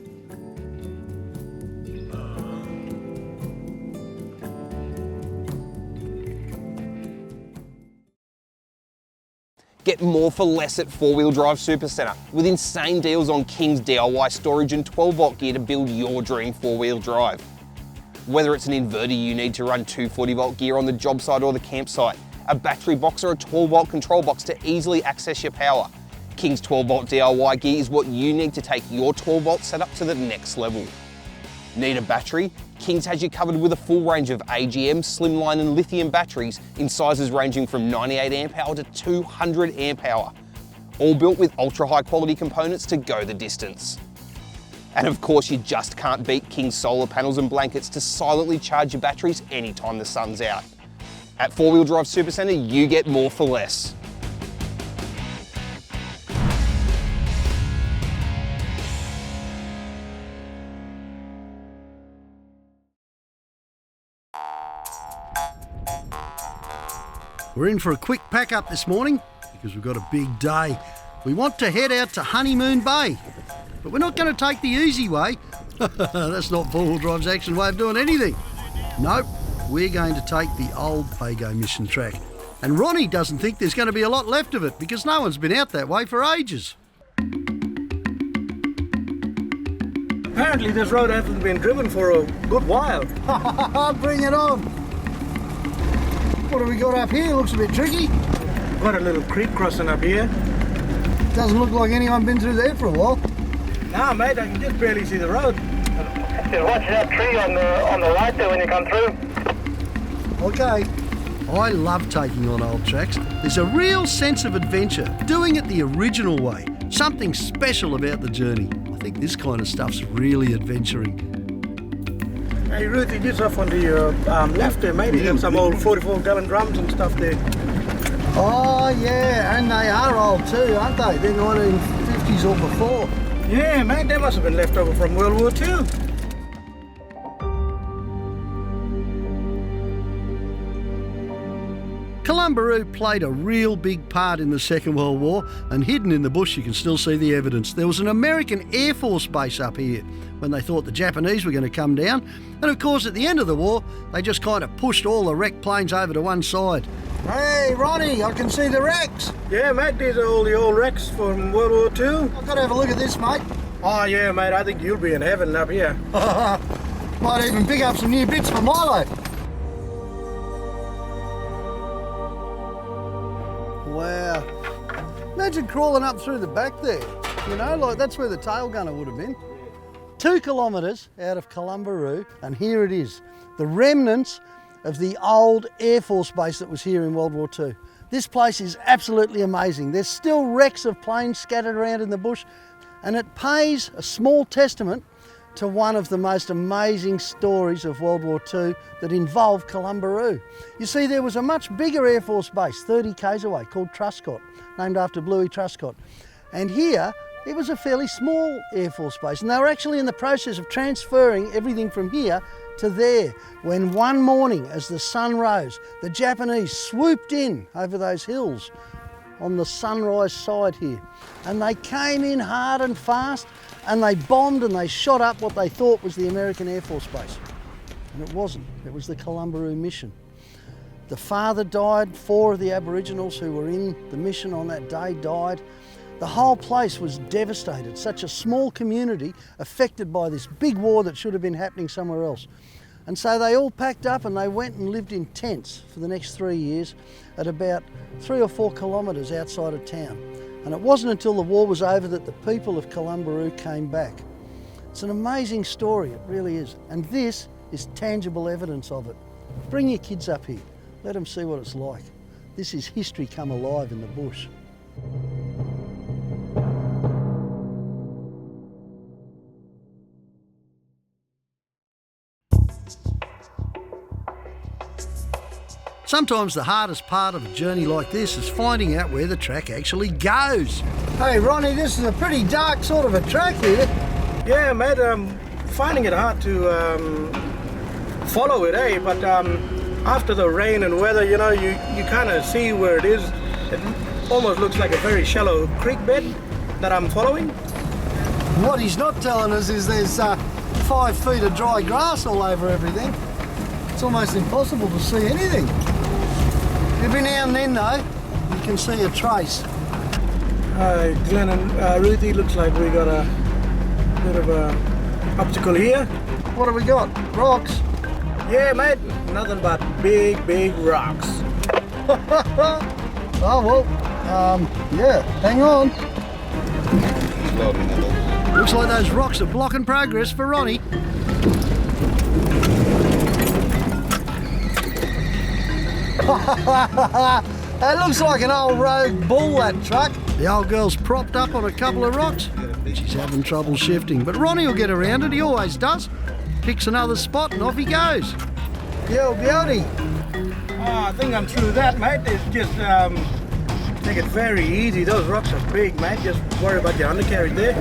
Speaker 1: Get more for less at 4-Wheel Drive Supacentre with insane deals on King's DIY storage and 12-volt gear to build your dream 4-wheel drive. Whether it's an inverter you need to run 240-volt gear on the job site or the campsite, a battery box or a 12-volt control box to easily access your power, King's 12-volt DIY gear is what you need to take your 12-volt setup to the next level. Need a battery? King's has you covered with a full range of AGM, slimline and lithium batteries in sizes ranging from 98 amp hour to 200 amp hour. All built with ultra high quality components to go the distance. And of course you just can't beat King's solar panels and blankets to silently charge your batteries anytime the sun's out. At 4-Wheel Drive Supacentre, you get more for less.
Speaker 2: We're in for a quick pack up this morning because we've got a big day. We want to head out to Honeymoon Bay, but we're not going to take the easy way. That's not 4-Wheel Drive's action way of doing anything. Nope, we're going to take the old Pago mission track. And Ronnie doesn't think there's going to be a lot left of it because no one's been out that way for ages.
Speaker 4: Apparently this road hasn't been driven for a good while.
Speaker 2: Bring it on. What have we got up here? Looks a bit tricky.
Speaker 4: Got a little creek crossing up here.
Speaker 2: Doesn't look like anyone's been through there for a while.
Speaker 4: Nah, mate, I can just barely see the road.
Speaker 5: Just watch that tree on the right there when you come through.
Speaker 2: Okay. I love taking on old tracks. There's a real sense of adventure, doing it the original way. Something special about the journey. I think this kind of stuff's really adventuring.
Speaker 4: Hey Ruthie, just off onto your left there, mate. You have some old 44-gallon drums and stuff there.
Speaker 2: Oh yeah, and they are old too, aren't they? They're 1950s or before.
Speaker 4: Yeah, mate, they must have been left over from World War II.
Speaker 2: Kalumburu played a real big part in the Second World War, and hidden in the bush you can still see the evidence. There was an American Air Force base up here when they thought the Japanese were going to come down, and of course at the end of the war they just kind of pushed all the wrecked planes over to one side. Hey Ronnie, I can see the wrecks.
Speaker 4: Yeah, mate, these are all the old wrecks from World War II.
Speaker 2: I've got to have a look at this, mate.
Speaker 4: Oh yeah, mate, I think you'll be in heaven up here.
Speaker 2: Might even pick up some new bits for Milo. Wow. Imagine crawling up through the back there. You know, like that's where the tail gunner would have been. 2 kilometres out of Kalumburu, and here it is. The remnants of the old Air Force base that was here in World War II. This place is absolutely amazing. There's still wrecks of planes scattered around in the bush, and it pays a small testament to one of the most amazing stories of World War II that involved Kalumburu. You see, there was a much bigger Air Force base 30 k's away called Truscott, named after Bluey Truscott. And here, it was a fairly small Air Force base, and they were actually in the process of transferring everything from here to there, when one morning as the sun rose, the Japanese swooped in over those hills on the sunrise side here, and they came in hard and fast, and they bombed and they shot up what they thought was the American Air Force base. And it wasn't, it was the Kalumburu mission. The father died, 4 of the Aboriginals who were in the mission on that day died. The whole place was devastated, such a small community affected by this big war that should have been happening somewhere else. And so they all packed up and they went and lived in tents for the next 3 years at about 3 or 4 kilometres outside of town. And it wasn't until the war was over that the people of Kalumburu came back. It's an amazing story, it really is. And this is tangible evidence of it. Bring your kids up here, let them see what it's like. This is history come alive in the bush. Sometimes the hardest part of a journey like this is finding out where the track actually goes. Hey Ronnie, this is a pretty dark sort of a track here.
Speaker 4: Yeah, mate, finding it hard to follow it, eh? But after the rain and weather, you know, you kind of see where it is. It almost looks like a very shallow creek bed that I'm following.
Speaker 2: What he's not telling us is there's 5 feet of dry grass all over everything. It's almost impossible to see anything. Every now and then though, you can see a trace.
Speaker 4: Glenn and Roothy, looks like we got a bit of a obstacle here.
Speaker 2: What have we got? Rocks?
Speaker 4: Yeah, mate, nothing but big, big rocks.
Speaker 2: Oh well, yeah, hang on. Looks like those rocks are blocking progress for Ronnie. That looks like an old rogue bull, that truck. The old girl's propped up on a couple of rocks. She's having trouble shifting, but Ronnie will get around it, he always does. Picks another spot and off he goes. Yo, beauty.
Speaker 4: Oh, I think I'm through that, mate. It's just, make it very easy. Those rocks are big, mate. Just worry about your undercarriage there.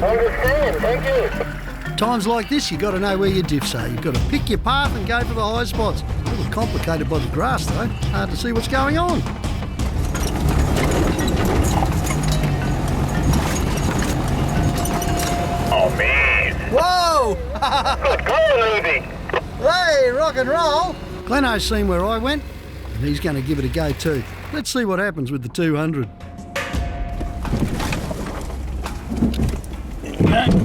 Speaker 5: Understand, thank you.
Speaker 2: Times like this, you got to know where your diffs are. You've got to pick your path and go for the high spots. A little complicated by the grass, though. Hard to see what's going on.
Speaker 5: Oh, man.
Speaker 2: Whoa!
Speaker 5: Good going, Ruby.
Speaker 2: Hey, rock and roll. Gleno's seen where I went, and he's going to give it a go too. Let's see what happens with the 200.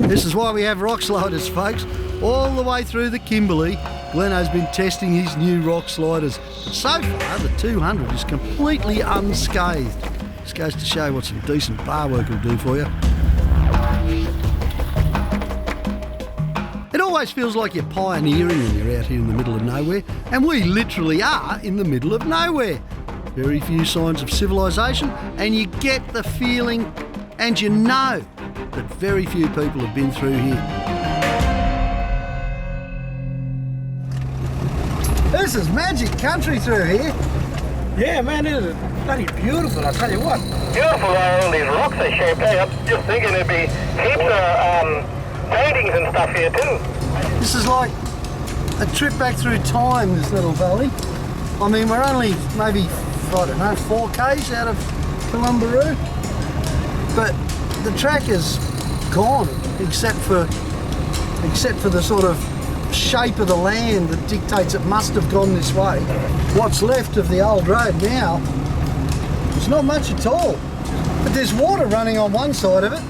Speaker 2: This is why we have rock sliders, folks. All the way through the Kimberley, Gleno's been testing his new rock sliders. But so far, the 200 is completely unscathed. This goes to show what some decent bar work will do for you. It always feels like you're pioneering when you're out here in the middle of nowhere, and we literally are in the middle of nowhere. Very few signs of civilization, and you get the feeling, and you know, that very few people have been through here. is magic country through here.
Speaker 4: Yeah, man, it is bloody beautiful, I tell you what.
Speaker 5: Beautiful are all these rocks they shaped. Hey, I'm just thinking there'd be heaps of paintings and stuff here too.
Speaker 2: This is like a trip back through time, this little valley. I mean, we're only maybe, I don't know, 4 k's out of Kalumburu, but the track is gone, except for the sort of shape of the land that dictates it must have gone this way. What's left of the old road now, there's not much at all. But there's water running on one side of it.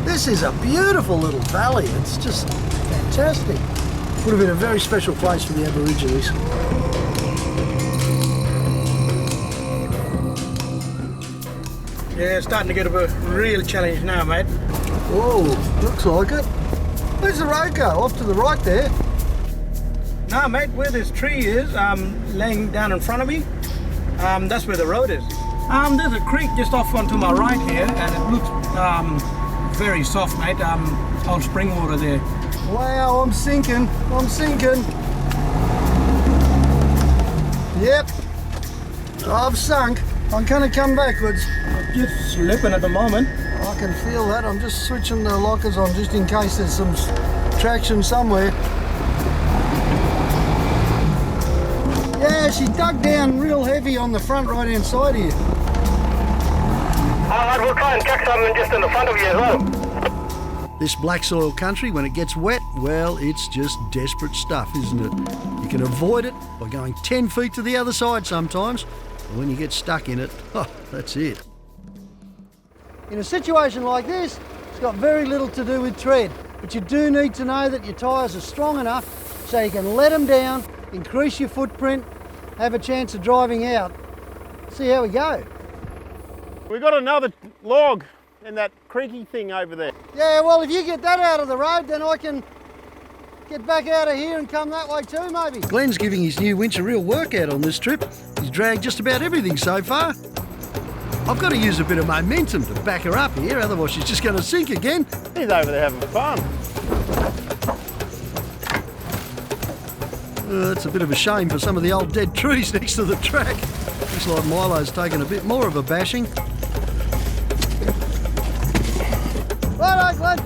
Speaker 2: This is a beautiful little valley. It's just fantastic. Would have been a very special place for the Aborigines.
Speaker 4: Yeah, it's starting to get a real challenge now, mate.
Speaker 2: Whoa, looks like it. Where's the road go? Off to the right there.
Speaker 4: No, mate, where this tree is, laying down in front of me, that's where the road is. There's a creek just off onto my right here, and it looks very soft, mate. Old spring water there.
Speaker 2: Wow, I'm sinking. Yep, I've sunk. I'm gonna come backwards.
Speaker 4: Just slipping at the moment.
Speaker 2: I can feel that. I'm just switching the lockers on just in case there's some traction somewhere. Yeah, she dug down real heavy on the front right-hand side here.
Speaker 5: Alright, we'll try and chuck something just in the front of you as well.
Speaker 2: This black soil country, when it gets wet, well, it's just desperate stuff, isn't it? You can avoid it by going 10 feet to the other side sometimes, but when you get stuck in it, oh, that's it. In a situation like this, it's got very little to do with tread, but you do need to know that your tyres are strong enough so you can let them down, increase your footprint, have a chance of driving out. See how we go.
Speaker 6: We got another log in that creaky thing over there.
Speaker 2: Yeah, well, if you get that out of the road, then I can get back out of here and come that way too, maybe. Glenn's giving his new winch a real workout on this trip. He's dragged just about everything so far. I've got to use a bit of momentum to back her up here, otherwise she's just going to sink again.
Speaker 6: He's over there having fun.
Speaker 2: That's a bit of a shame for some of the old dead trees next to the track. Looks like Milo's taken a bit more of a bashing. Righto, Glenn.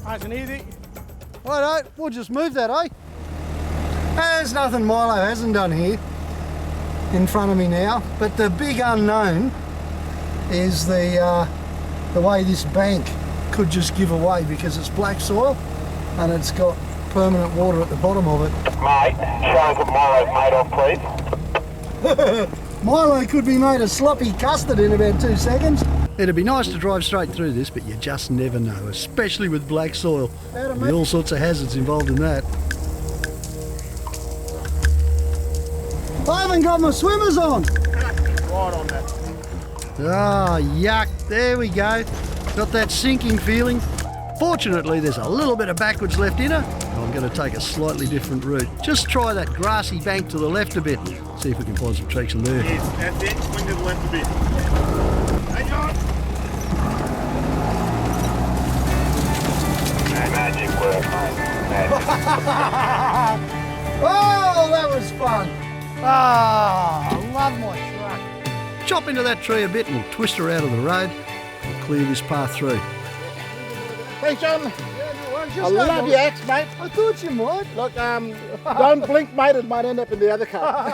Speaker 4: Nice and easy.
Speaker 2: Righto, we'll just move that, eh? There's nothing Milo hasn't done here in front of me now, but the big unknown is the way this bank could just give away because it's black soil and it's got permanent water at the bottom of it.
Speaker 5: Mate, show us what Milo's made of, please.
Speaker 2: Milo could be made of sloppy custard in about 2 seconds. It'd be nice to drive straight through this, but you just never know, especially with black soil. There'll be all sorts of hazards involved in that. I haven't got my swimmers on.
Speaker 6: Right on that.
Speaker 2: Ah, yuck. There we go. Got that sinking feeling. Fortunately, there's a little bit of backwards left in her. I'm going to take a slightly different route. Just try that grassy bank to the left a bit. See if we can find some traction there.
Speaker 6: Yes, that's it. Swing to the left a bit. Hang on.
Speaker 5: Magic work, mate.
Speaker 2: Oh, that was fun. Ah, I love my truck. Chop into that tree a bit and we'll twist her out of the road and clear this path through.
Speaker 7: Hey, John.
Speaker 2: I
Speaker 7: I love your axe, mate.
Speaker 2: I thought you might.
Speaker 7: Look, don't blink, mate. It might end up in the other car.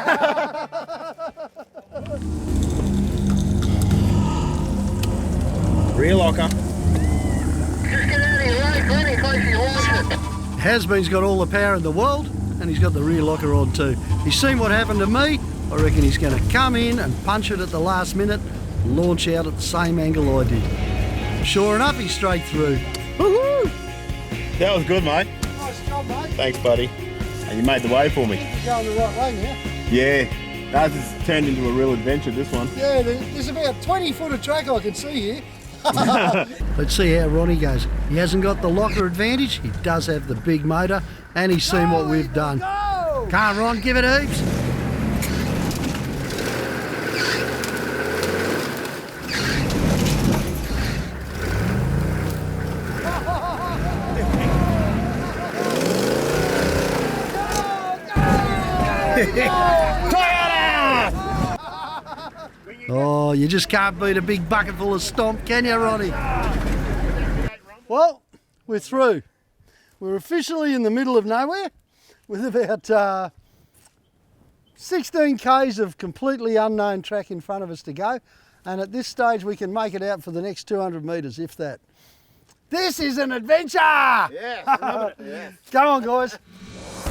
Speaker 6: Rear locker.
Speaker 5: Just get out of your way, Glenn, in case he wants it.
Speaker 2: Has-been's got all the power in the world and he's got the rear locker on too. He's seen what happened to me. I reckon he's going to come in and punch it at the last minute, launch out at the same angle I did. Sure enough, he's straight through. Woohoo!
Speaker 6: That was good, mate.
Speaker 2: Nice job, mate.
Speaker 6: Thanks, buddy. And you made the way for me.
Speaker 2: You're going the right way now.
Speaker 6: Yeah, ours has turned into a real adventure, this one.
Speaker 2: Yeah, there's about 20 foot of track I can see here. Let's see how Ronnie goes. He hasn't got the locker advantage, he does have the big motor, and he's seen what we've done. Come on, Ron, give it heaps. Oh, you just can't beat a big bucket full of stomp, can you, Ronnie? Well, we're through. We're officially in the middle of nowhere with about 16 k's of completely unknown track in front of us to go. And at this stage, we can make it out for the next 200 metres, if that. This is an adventure!
Speaker 7: Yes, yes.
Speaker 2: Go on, guys.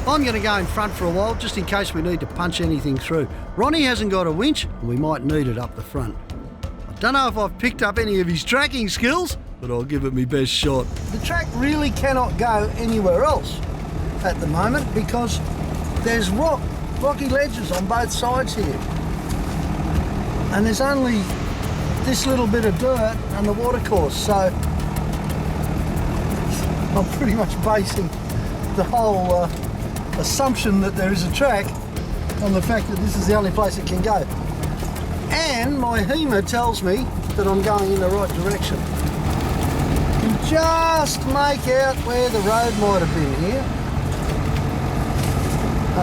Speaker 2: I'm going to go in front for a while, just in case we need to punch anything through. Ronnie hasn't got a winch, and we might need it up the front. I don't know if I've picked up any of his tracking skills, but I'll give it my best shot. The track really cannot go anywhere else at the moment because there's rocky ledges on both sides here. And there's only this little bit of dirt and the watercourse, so I'm pretty much basing the whole assumption that there is a track on the fact that this is the only place it can go. And my HEMA tells me that I'm going in the right direction. You just make out where the road might have been here.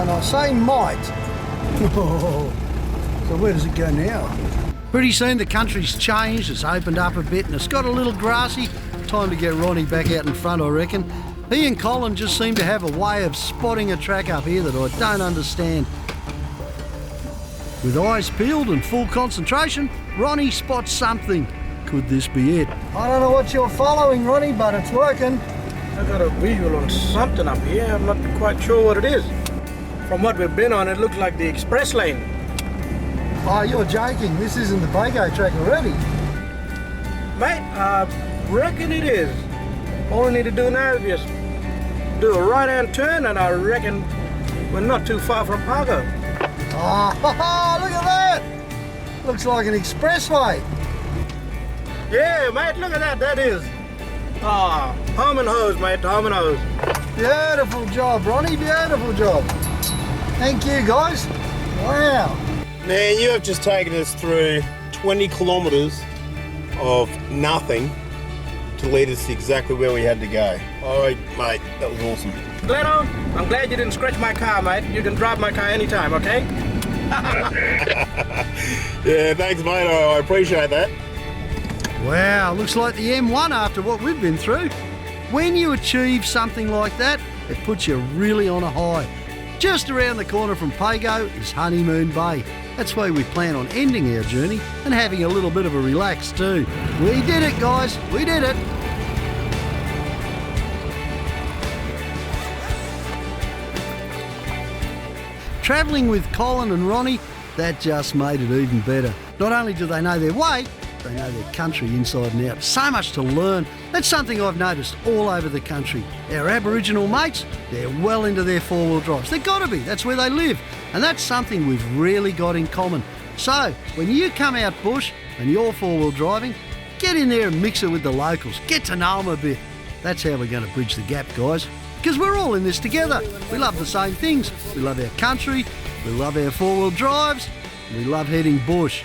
Speaker 2: And I say might. So where does it go now? Pretty soon the country's changed, it's opened up a bit and it's got a little grassy. Time to get Ronnie back out in front, I reckon. He and Colin just seem to have a way of spotting a track up here that I don't understand. With eyes peeled and full concentration, Ronnie spots something. Could this be it? I don't know what you're following, Ronnie, but it's working.
Speaker 4: I got a visual on something up here. I'm not quite sure what it is. From what we've been on, it looks like the express lane.
Speaker 2: Oh, you're joking. This isn't the Pago track already.
Speaker 4: Mate, I reckon it is. All we need to do now is just do a right-hand turn, and I reckon we're not too far from Pago.
Speaker 2: Oh, look at that! Looks like an expressway.
Speaker 4: Yeah, mate, look at that. That is. Ah, home and hose, mate, home and hose.
Speaker 2: Beautiful job, Ronnie, beautiful job. Thank you, guys. Wow.
Speaker 6: Man, you have just taken us through 20 kilometres of nothing to lead us exactly where we had to go. Oh, mate, that was awesome.
Speaker 4: Gleno, I'm glad you didn't scratch my car, mate. You can drive my car anytime, okay?
Speaker 6: Yeah, thanks, mate. I appreciate that.
Speaker 2: Wow, looks like the M1 after what we've been through. When you achieve something like that, it puts you really on a high. Just around the corner from Pago is Honeymoon Bay. That's where we plan on ending our journey and having a little bit of a relax too. We did it, guys, we did it. Travelling with Colin and Ronnie, that just made it even better. Not only do they know their way, they know their country inside and out. So much to learn. That's something I've noticed all over the country. Our Aboriginal mates, they're well into their four-wheel drives. They've got to be, that's where they live. And that's something we've really got in common. So, when you come out bush and you're four-wheel driving, get in there and mix it with the locals. Get to know them a bit. That's how we're going to bridge the gap, guys. Because we're all in this together. We love the same things. We love our country, we love our four-wheel drives, we love heading bush.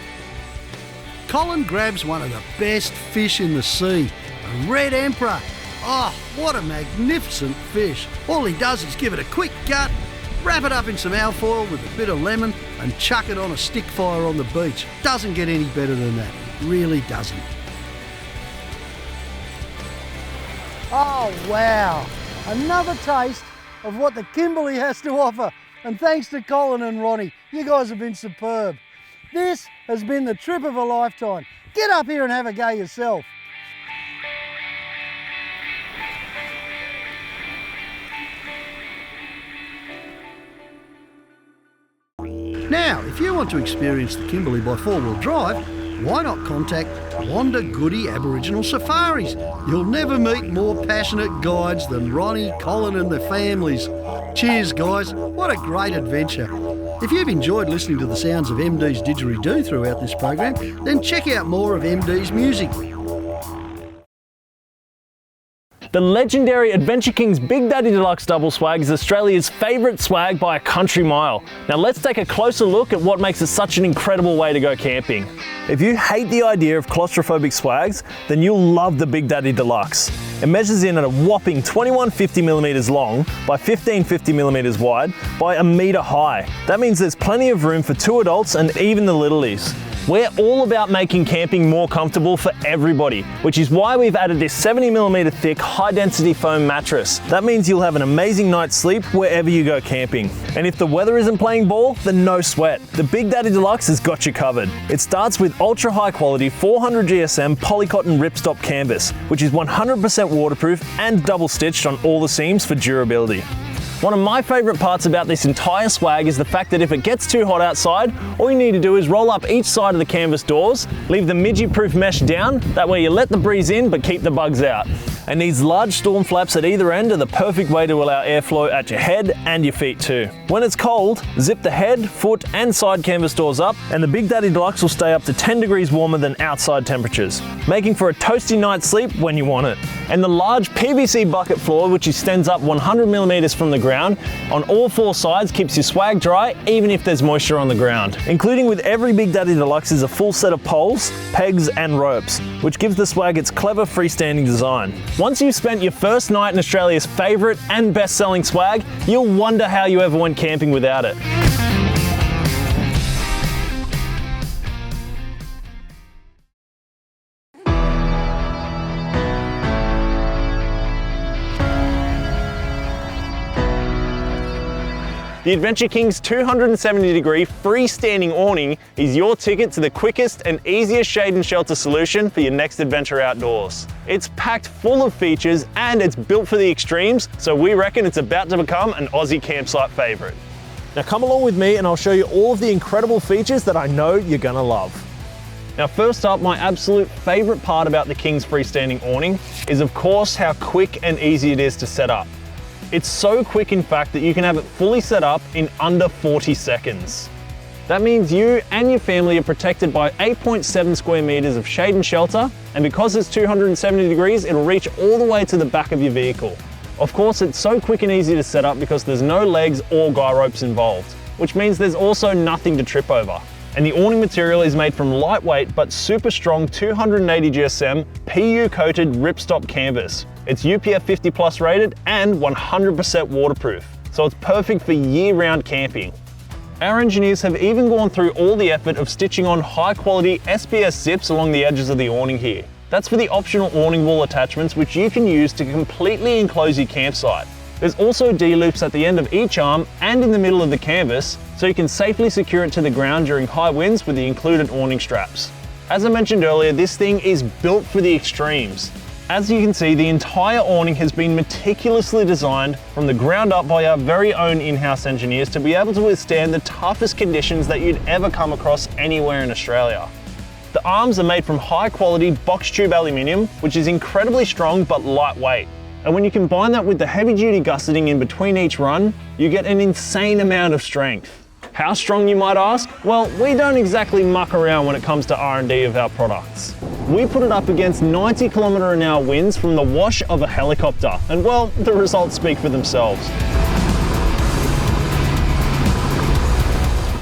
Speaker 2: Colin grabs one of the best fish in the sea, a red emperor. Oh, what a magnificent fish. All he does is give it a quick gut, wrap it up in some alfoil with a bit of lemon and chuck it on a stick fire on the beach. Doesn't get any better than that. It really doesn't. Oh, wow. Another taste of what the Kimberley has to offer. And thanks to Colin and Ronnie, you guys have been superb. This has been the trip of a lifetime. Get up here and have a go yourself. Now, if you want to experience the Kimberley by four-wheel drive, why not contact Wanda Goody Aboriginal Safaris? You'll never meet more passionate guides than Ronnie, Colin and their families. Cheers, guys. What a great adventure. If you've enjoyed listening to the sounds of MD's didgeridoo throughout this program, then check out more of MD's music.
Speaker 8: The legendary Adventure King's Big Daddy Deluxe Double Swag is Australia's favourite swag by a country mile. Now let's take a closer look at what makes it such an incredible way to go camping. If you hate the idea of claustrophobic swags, then you'll love the Big Daddy Deluxe. It measures in at a whopping 2150mm long by 1550mm wide by a metre high. That means there's plenty of room for two adults and even the littlies. We're all about making camping more comfortable for everybody, which is why we've added this 70mm thick high-density foam mattress. That means you'll have an amazing night's sleep wherever you go camping. And if the weather isn't playing ball, then no sweat. The Big Daddy Deluxe has got you covered. It starts with ultra high quality 400 GSM polycotton ripstop canvas, which is 100% waterproof and double stitched on all the seams for durability. One of my favourite parts about this entire swag is the fact that if it gets too hot outside, all you need to do is roll up each side of the canvas doors, leave the midgie-proof mesh down, that way you let the breeze in but keep the bugs out. And these large storm flaps at either end are the perfect way to allow airflow at your head and your feet too. When it's cold, zip the head, foot and side canvas doors up and the Big Daddy Deluxe will stay up to 10 degrees warmer than outside temperatures, making for a toasty night's sleep when you want it. And the large PVC bucket floor, which extends up 100mm from the ground on all four sides, keeps your swag dry even if there's moisture on the ground. Including with every Big Daddy Deluxe is a full set of poles, pegs and ropes, which gives the swag its clever freestanding design. Once you've spent your first night in Australia's favourite and best-selling swag, you'll wonder how you ever went camping without it. The Adventure King's 270-degree freestanding awning is your ticket to the quickest and easiest shade and shelter solution for your next adventure outdoors. It's packed full of features and it's built for the extremes, so we reckon it's about to become an Aussie campsite favourite. Now come along with me and I'll show you all of the incredible features that I know you're gonna love. Now first up, my absolute favourite part about the King's freestanding awning is of course how quick and easy it is to set up. It's so quick in fact that you can have it fully set up in under 40 seconds. That means you and your family are protected by 8.7 square meters of shade and shelter, and because it's 270 degrees, it'll reach all the way to the back of your vehicle. Of course, it's so quick and easy to set up because there's no legs or guy ropes involved, which means there's also nothing to trip over. And the awning material is made from lightweight but super strong 280 GSM PU coated ripstop canvas. It's UPF 50 plus rated and 100% waterproof, so it's perfect for year-round camping. Our engineers have even gone through all the effort of stitching on high-quality SPS zips along the edges of the awning here. That's for the optional awning wall attachments which you can use to completely enclose your campsite. There's also D-loops at the end of each arm and in the middle of the canvas, so you can safely secure it to the ground during high winds with the included awning straps. As I mentioned earlier, this thing is built for the extremes. As you can see, the entire awning has been meticulously designed from the ground up by our very own in-house engineers to be able to withstand the toughest conditions that you'd ever come across anywhere in Australia. The arms are made from high-quality box tube aluminium, which is incredibly strong but lightweight. And when you combine that with the heavy-duty gusseting in between each run, you get an insane amount of strength. How strong, you might ask? Well, we don't exactly muck around when it comes to R&D of our products. We put it up against 90 km/h winds from the wash of a helicopter, and well, the results speak for themselves.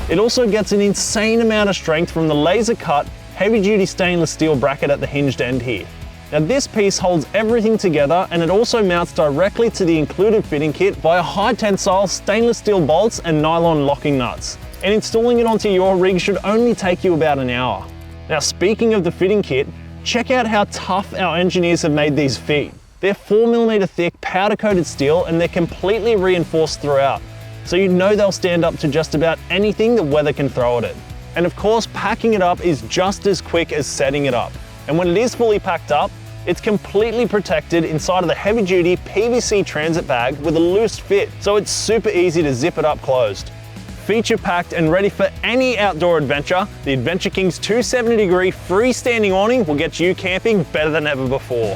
Speaker 8: It also gets an insane amount of strength from the laser cut, heavy-duty stainless steel bracket at the hinged end here. Now this piece holds everything together and it also mounts directly to the included fitting kit via high tensile stainless steel bolts and nylon locking nuts. And installing it onto your rig should only take you about an hour. Now speaking of the fitting kit, check out how tough our engineers have made these feet. They're 4mm thick powder coated steel and they're completely reinforced throughout. So you know they'll stand up to just about anything the weather can throw at it. And of course, packing it up is just as quick as setting it up. And when it is fully packed up, it's completely protected inside of the heavy-duty PVC transit bag with a loose fit, so it's super easy to zip it up closed. Feature-packed and ready for any outdoor adventure, the Adventure King's 270-degree freestanding awning will get you camping better than ever before.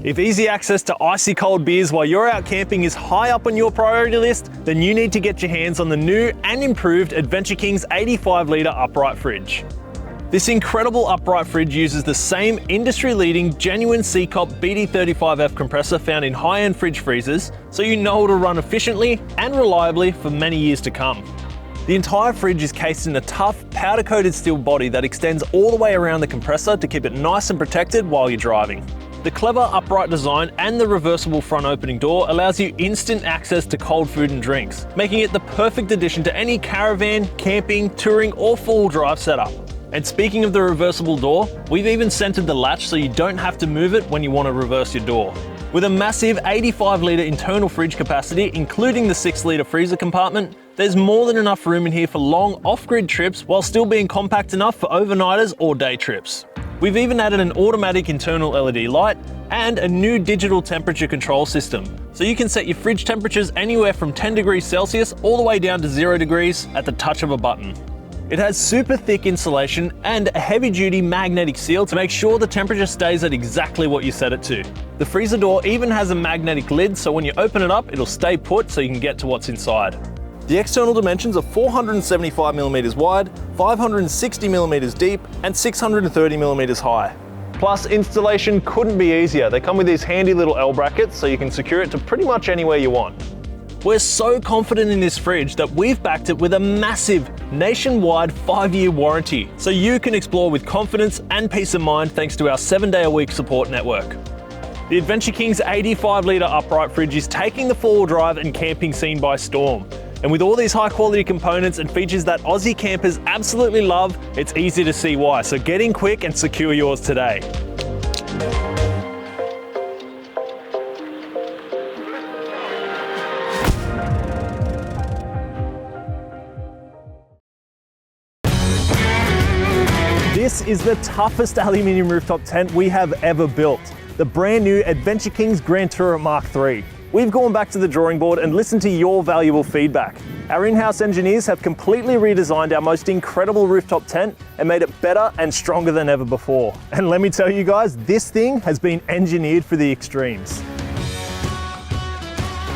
Speaker 8: If easy access to icy cold beers while you're out camping is high up on your priority list, then you need to get your hands on the new and improved Adventure King's 85 litre upright fridge. This incredible upright fridge uses the same industry-leading genuine C-Cop BD35F compressor found in high-end fridge freezers, so you know it'll run efficiently and reliably for many years to come. The entire fridge is cased in a tough, powder-coated steel body that extends all the way around the compressor to keep it nice and protected while you're driving. The clever upright design and the reversible front opening door allows you instant access to cold food and drinks, making it the perfect addition to any caravan, camping, touring or four-wheel drive setup. And speaking of the reversible door, we've even centered the latch so you don't have to move it when you want to reverse your door. With a massive 85-litre internal fridge capacity, including the 6-litre freezer compartment, there's more than enough room in here for long off-grid trips while still being compact enough for overnighters or day trips. We've even added an automatic internal LED light and a new digital temperature control system, so you can set your fridge temperatures anywhere from 10 degrees Celsius all the way down to 0 degrees at the touch of a button. It has super thick insulation and a heavy-duty magnetic seal to make sure the temperature stays at exactly what you set it to. The freezer door even has a magnetic lid, so when you open it up, it'll stay put so you can get to what's inside. The external dimensions are 475mm wide, 560mm deep, and 630mm high. Plus, installation couldn't be easier. They come with these handy little L brackets so you can secure it to pretty much anywhere you want. We're so confident in this fridge that we've backed it with a massive nationwide 5-year warranty, so you can explore with confidence and peace of mind thanks to our 7-day-a-week support network. The Adventure King's 85-litre upright fridge is taking the four-wheel drive and camping scene by storm. And with all these high-quality components and features that Aussie campers absolutely love, it's easy to see why. So get in quick and secure yours today. This is the toughest aluminium rooftop tent we have ever built, the brand new Adventure King's Grand Tourer Mark III. We've gone back to the drawing board and listened to your valuable feedback. Our in-house engineers have completely redesigned our most incredible rooftop tent and made it better and stronger than ever before. And let me tell you guys, this thing has been engineered for the extremes.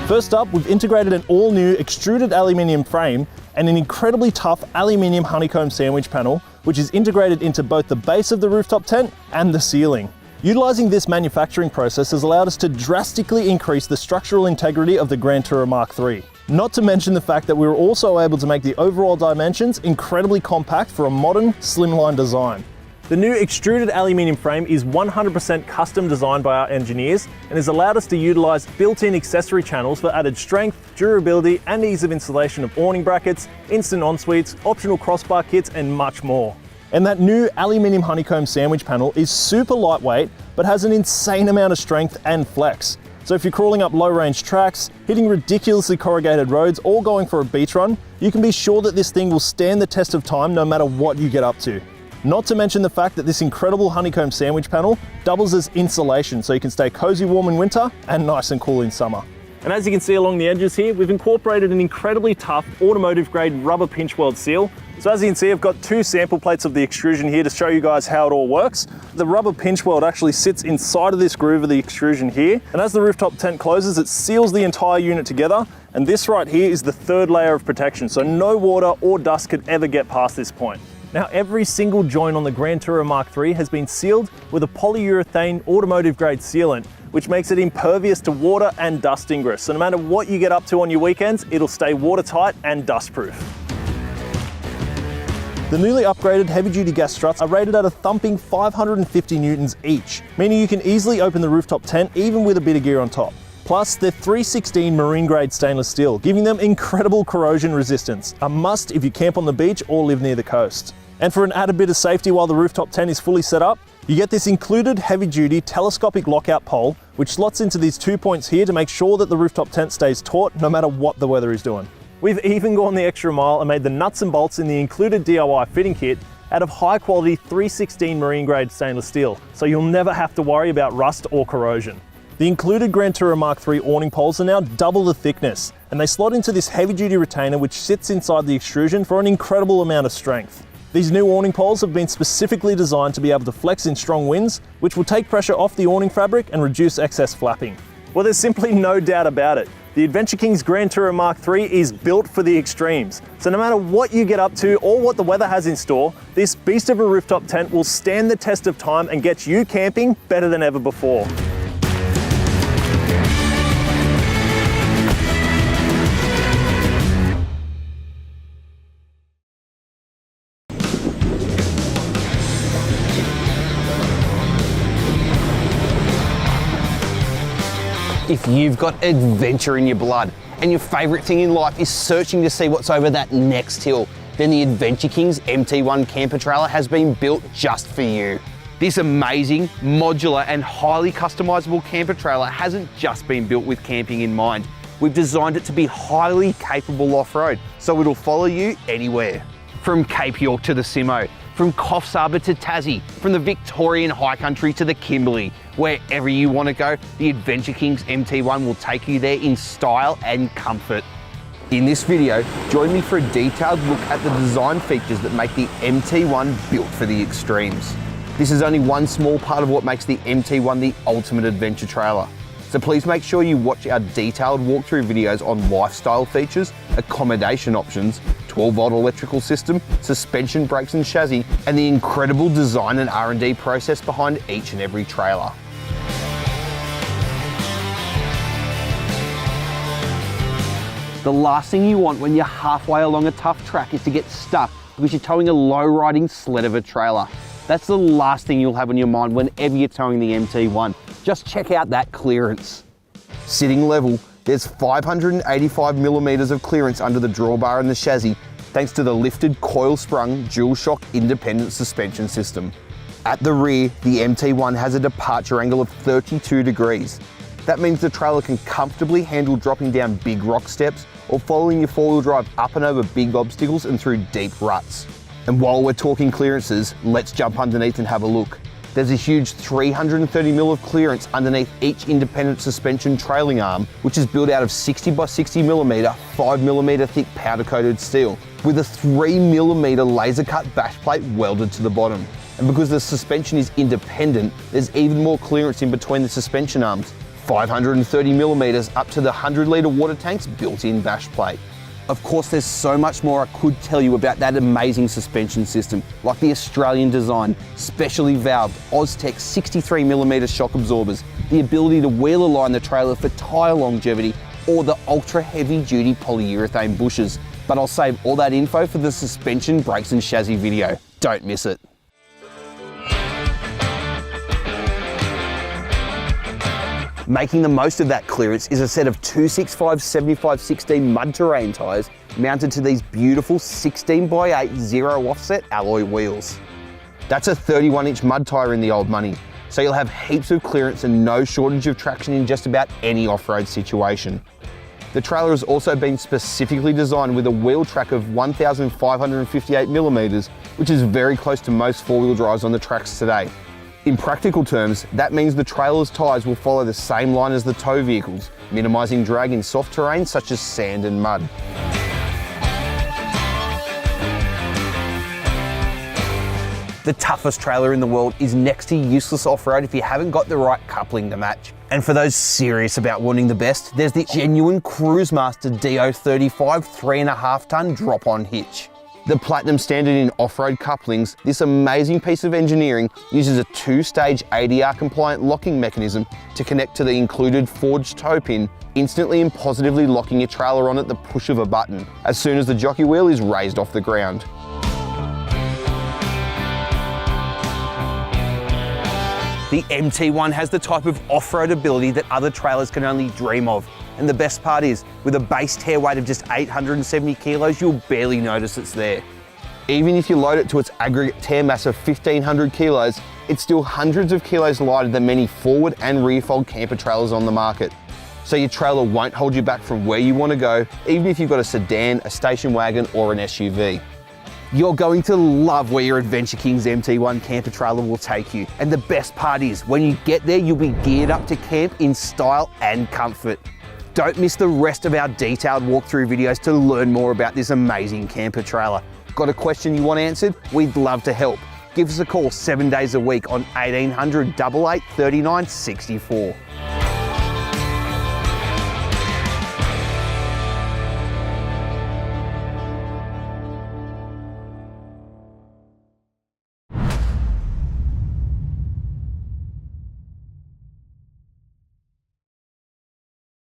Speaker 8: First up, we've integrated an all-new extruded aluminium frame and an incredibly tough aluminium honeycomb sandwich panel, which is integrated into both the base of the rooftop tent and the ceiling. Utilising this manufacturing process has allowed us to drastically increase the structural integrity of the Grand Tourer Mark III. Not to mention the fact that we were also able to make the overall dimensions incredibly compact for a modern, slimline design. The new extruded aluminium frame is 100% custom designed by our engineers and has allowed us to utilise built-in accessory channels for added strength, durability and ease of installation of awning brackets, instant en-suites, optional crossbar kits and much more. And that new aluminium honeycomb sandwich panel is super lightweight, but has an insane amount of strength and flex. So if you're crawling up low-range tracks, hitting ridiculously corrugated roads, or going for a beach run, you can be sure that this thing will stand the test of time no matter what you get up to. Not to mention the fact that this incredible honeycomb sandwich panel doubles as insulation, so you can stay cozy warm in winter and nice and cool in summer. And as you can see along the edges here, we've incorporated an incredibly tough automotive-grade rubber pinch weld seal. So as you can see, I've got 2 sample plates of the extrusion here to show you guys how it all works. The rubber pinch weld actually sits inside of this groove of the extrusion here. And as the rooftop tent closes, it seals the entire unit together. And this right here is the 3rd layer of protection, so no water or dust could ever get past this point. Now, every single joint on the Grand Tourer Mark III has been sealed with a polyurethane automotive-grade sealant, which makes it impervious to water and dust ingress. So no matter what you get up to on your weekends, it'll stay watertight and dustproof. The newly upgraded heavy-duty gas struts are rated at a thumping 550 newtons each, meaning you can easily open the rooftop tent even with a bit of gear on top. Plus, they're 316 marine-grade stainless steel, giving them incredible corrosion resistance, a must if you camp on the beach or live near the coast. And for an added bit of safety while the rooftop tent is fully set up, you get this included heavy-duty telescopic lockout pole, which slots into these 2 points here to make sure that the rooftop tent stays taut no matter what the weather is doing. We've even gone the extra mile and made the nuts and bolts in the included DIY fitting kit out of high-quality 316 marine-grade stainless steel, so you'll never have to worry about rust or corrosion. The included Grand Tourer Mark III awning poles are now double the thickness, and they slot into this heavy-duty retainer which sits inside the extrusion for an incredible amount of strength. These new awning poles have been specifically designed to be able to flex in strong winds, which will take pressure off the awning fabric and reduce excess flapping. Well, there's simply no doubt about it. The Adventure Kings Grand Tourer Mark III is built for the extremes. So no matter what you get up to or what the weather has in store, this beast of a rooftop tent will stand the test of time and get you camping better than ever before.
Speaker 1: If you've got adventure in your blood and your favourite thing in life is searching to see what's over that next hill, then the Adventure Kings MT1 Camper Trailer has been built just for you. This amazing, modular and highly customisable camper trailer hasn't just been built with camping in mind. We've designed it to be highly capable off-road, so it'll follow you anywhere. From Cape York to the Simo, from Coffs Harbour to Tassie, from the Victorian High Country to the Kimberley, wherever you want to go, the Adventure Kings MT1 will take you there in style and comfort. In this video, join me for a detailed look at the design features that make the MT1 built for the extremes. This is only one small part of what makes the MT1 the ultimate adventure trailer. So please make sure you watch our detailed walkthrough videos on lifestyle features, accommodation options, 12-volt electrical system, suspension, brakes and chassis, and the incredible design and R&D process behind each and every trailer. The last thing you want when you're halfway along a tough track is to get stuck because you're towing a low-riding sled of a trailer. That's the last thing you'll have on your mind whenever you're towing the MT1. Just check out that clearance. Sitting level, there's 585 millimeters of clearance under the drawbar and the chassis, thanks to the lifted coil-sprung dual shock independent suspension system. At the rear, the MT1 has a departure angle of 32 degrees. That means the trailer can comfortably handle dropping down big rock steps or following your four-wheel drive up and over big obstacles and through deep ruts. And while we're talking clearances, let's jump underneath and have a look. There's a huge 330mm of clearance underneath each independent suspension trailing arm, which is built out of 60x60mm, 5mm thick powder-coated steel, with a 3mm laser-cut bash plate welded to the bottom. And because the suspension is independent, there's even more clearance in between the suspension arms, 530mm up to the 100-litre water tank's built-in bash plate. Of course, there's so much more I could tell you about that amazing suspension system, like the Australian design, specially valved Oztec 63mm shock absorbers, the ability to wheel align the trailer for tyre longevity, or the ultra heavy duty polyurethane bushes. But I'll save all that info for the suspension, brakes and chassis video. Don't miss it. Making the most of that clearance is a set of 265 75/16 mud terrain tyres mounted to these beautiful 16x8 zero offset alloy wheels. That's a 31-inch mud tyre in the old money, so you'll have heaps of clearance and no shortage of traction in just about any off-road situation. The trailer has also been specifically designed with a wheel track of 1,558mm, which is very close to most four-wheel drives on the tracks today. In practical terms, that means the trailer's tyres will follow the same line as the tow vehicles, minimising drag in soft terrain such as sand and mud. The toughest trailer in the world is next to useless off-road if you haven't got the right coupling to match. And for those serious about wanting the best, there's the genuine Cruisemaster DO35 3.5 tonne drop-on hitch. The platinum standard in off-road couplings, this amazing piece of engineering uses a two-stage ADR compliant locking mechanism to connect to the included forged toe pin, instantly and positively locking your trailer on at the push of a button, as soon as the jockey wheel is raised off the ground. The MT1 has the type of off-road ability that other trailers can only dream of. And the best part is, with a base tear weight of just 870 kilos, you'll barely notice it's there. Even if you load it to its aggregate tear mass of 1,500 kilos, it's still hundreds of kilos lighter than many forward and rear fold camper trailers on the market. So your trailer won't hold you back from where you want to go, even if you've got a sedan, a station wagon, or an SUV. You're going to love where your Adventure Kings MT1 camper trailer will take you. And the best part is, when you get there, you'll be geared up to camp in style and comfort. Don't miss the rest of our detailed walkthrough videos to learn more about this amazing camper trailer. Got a question you want answered? We'd love to help. Give us a call 7 days a week on 1800 88 39 64.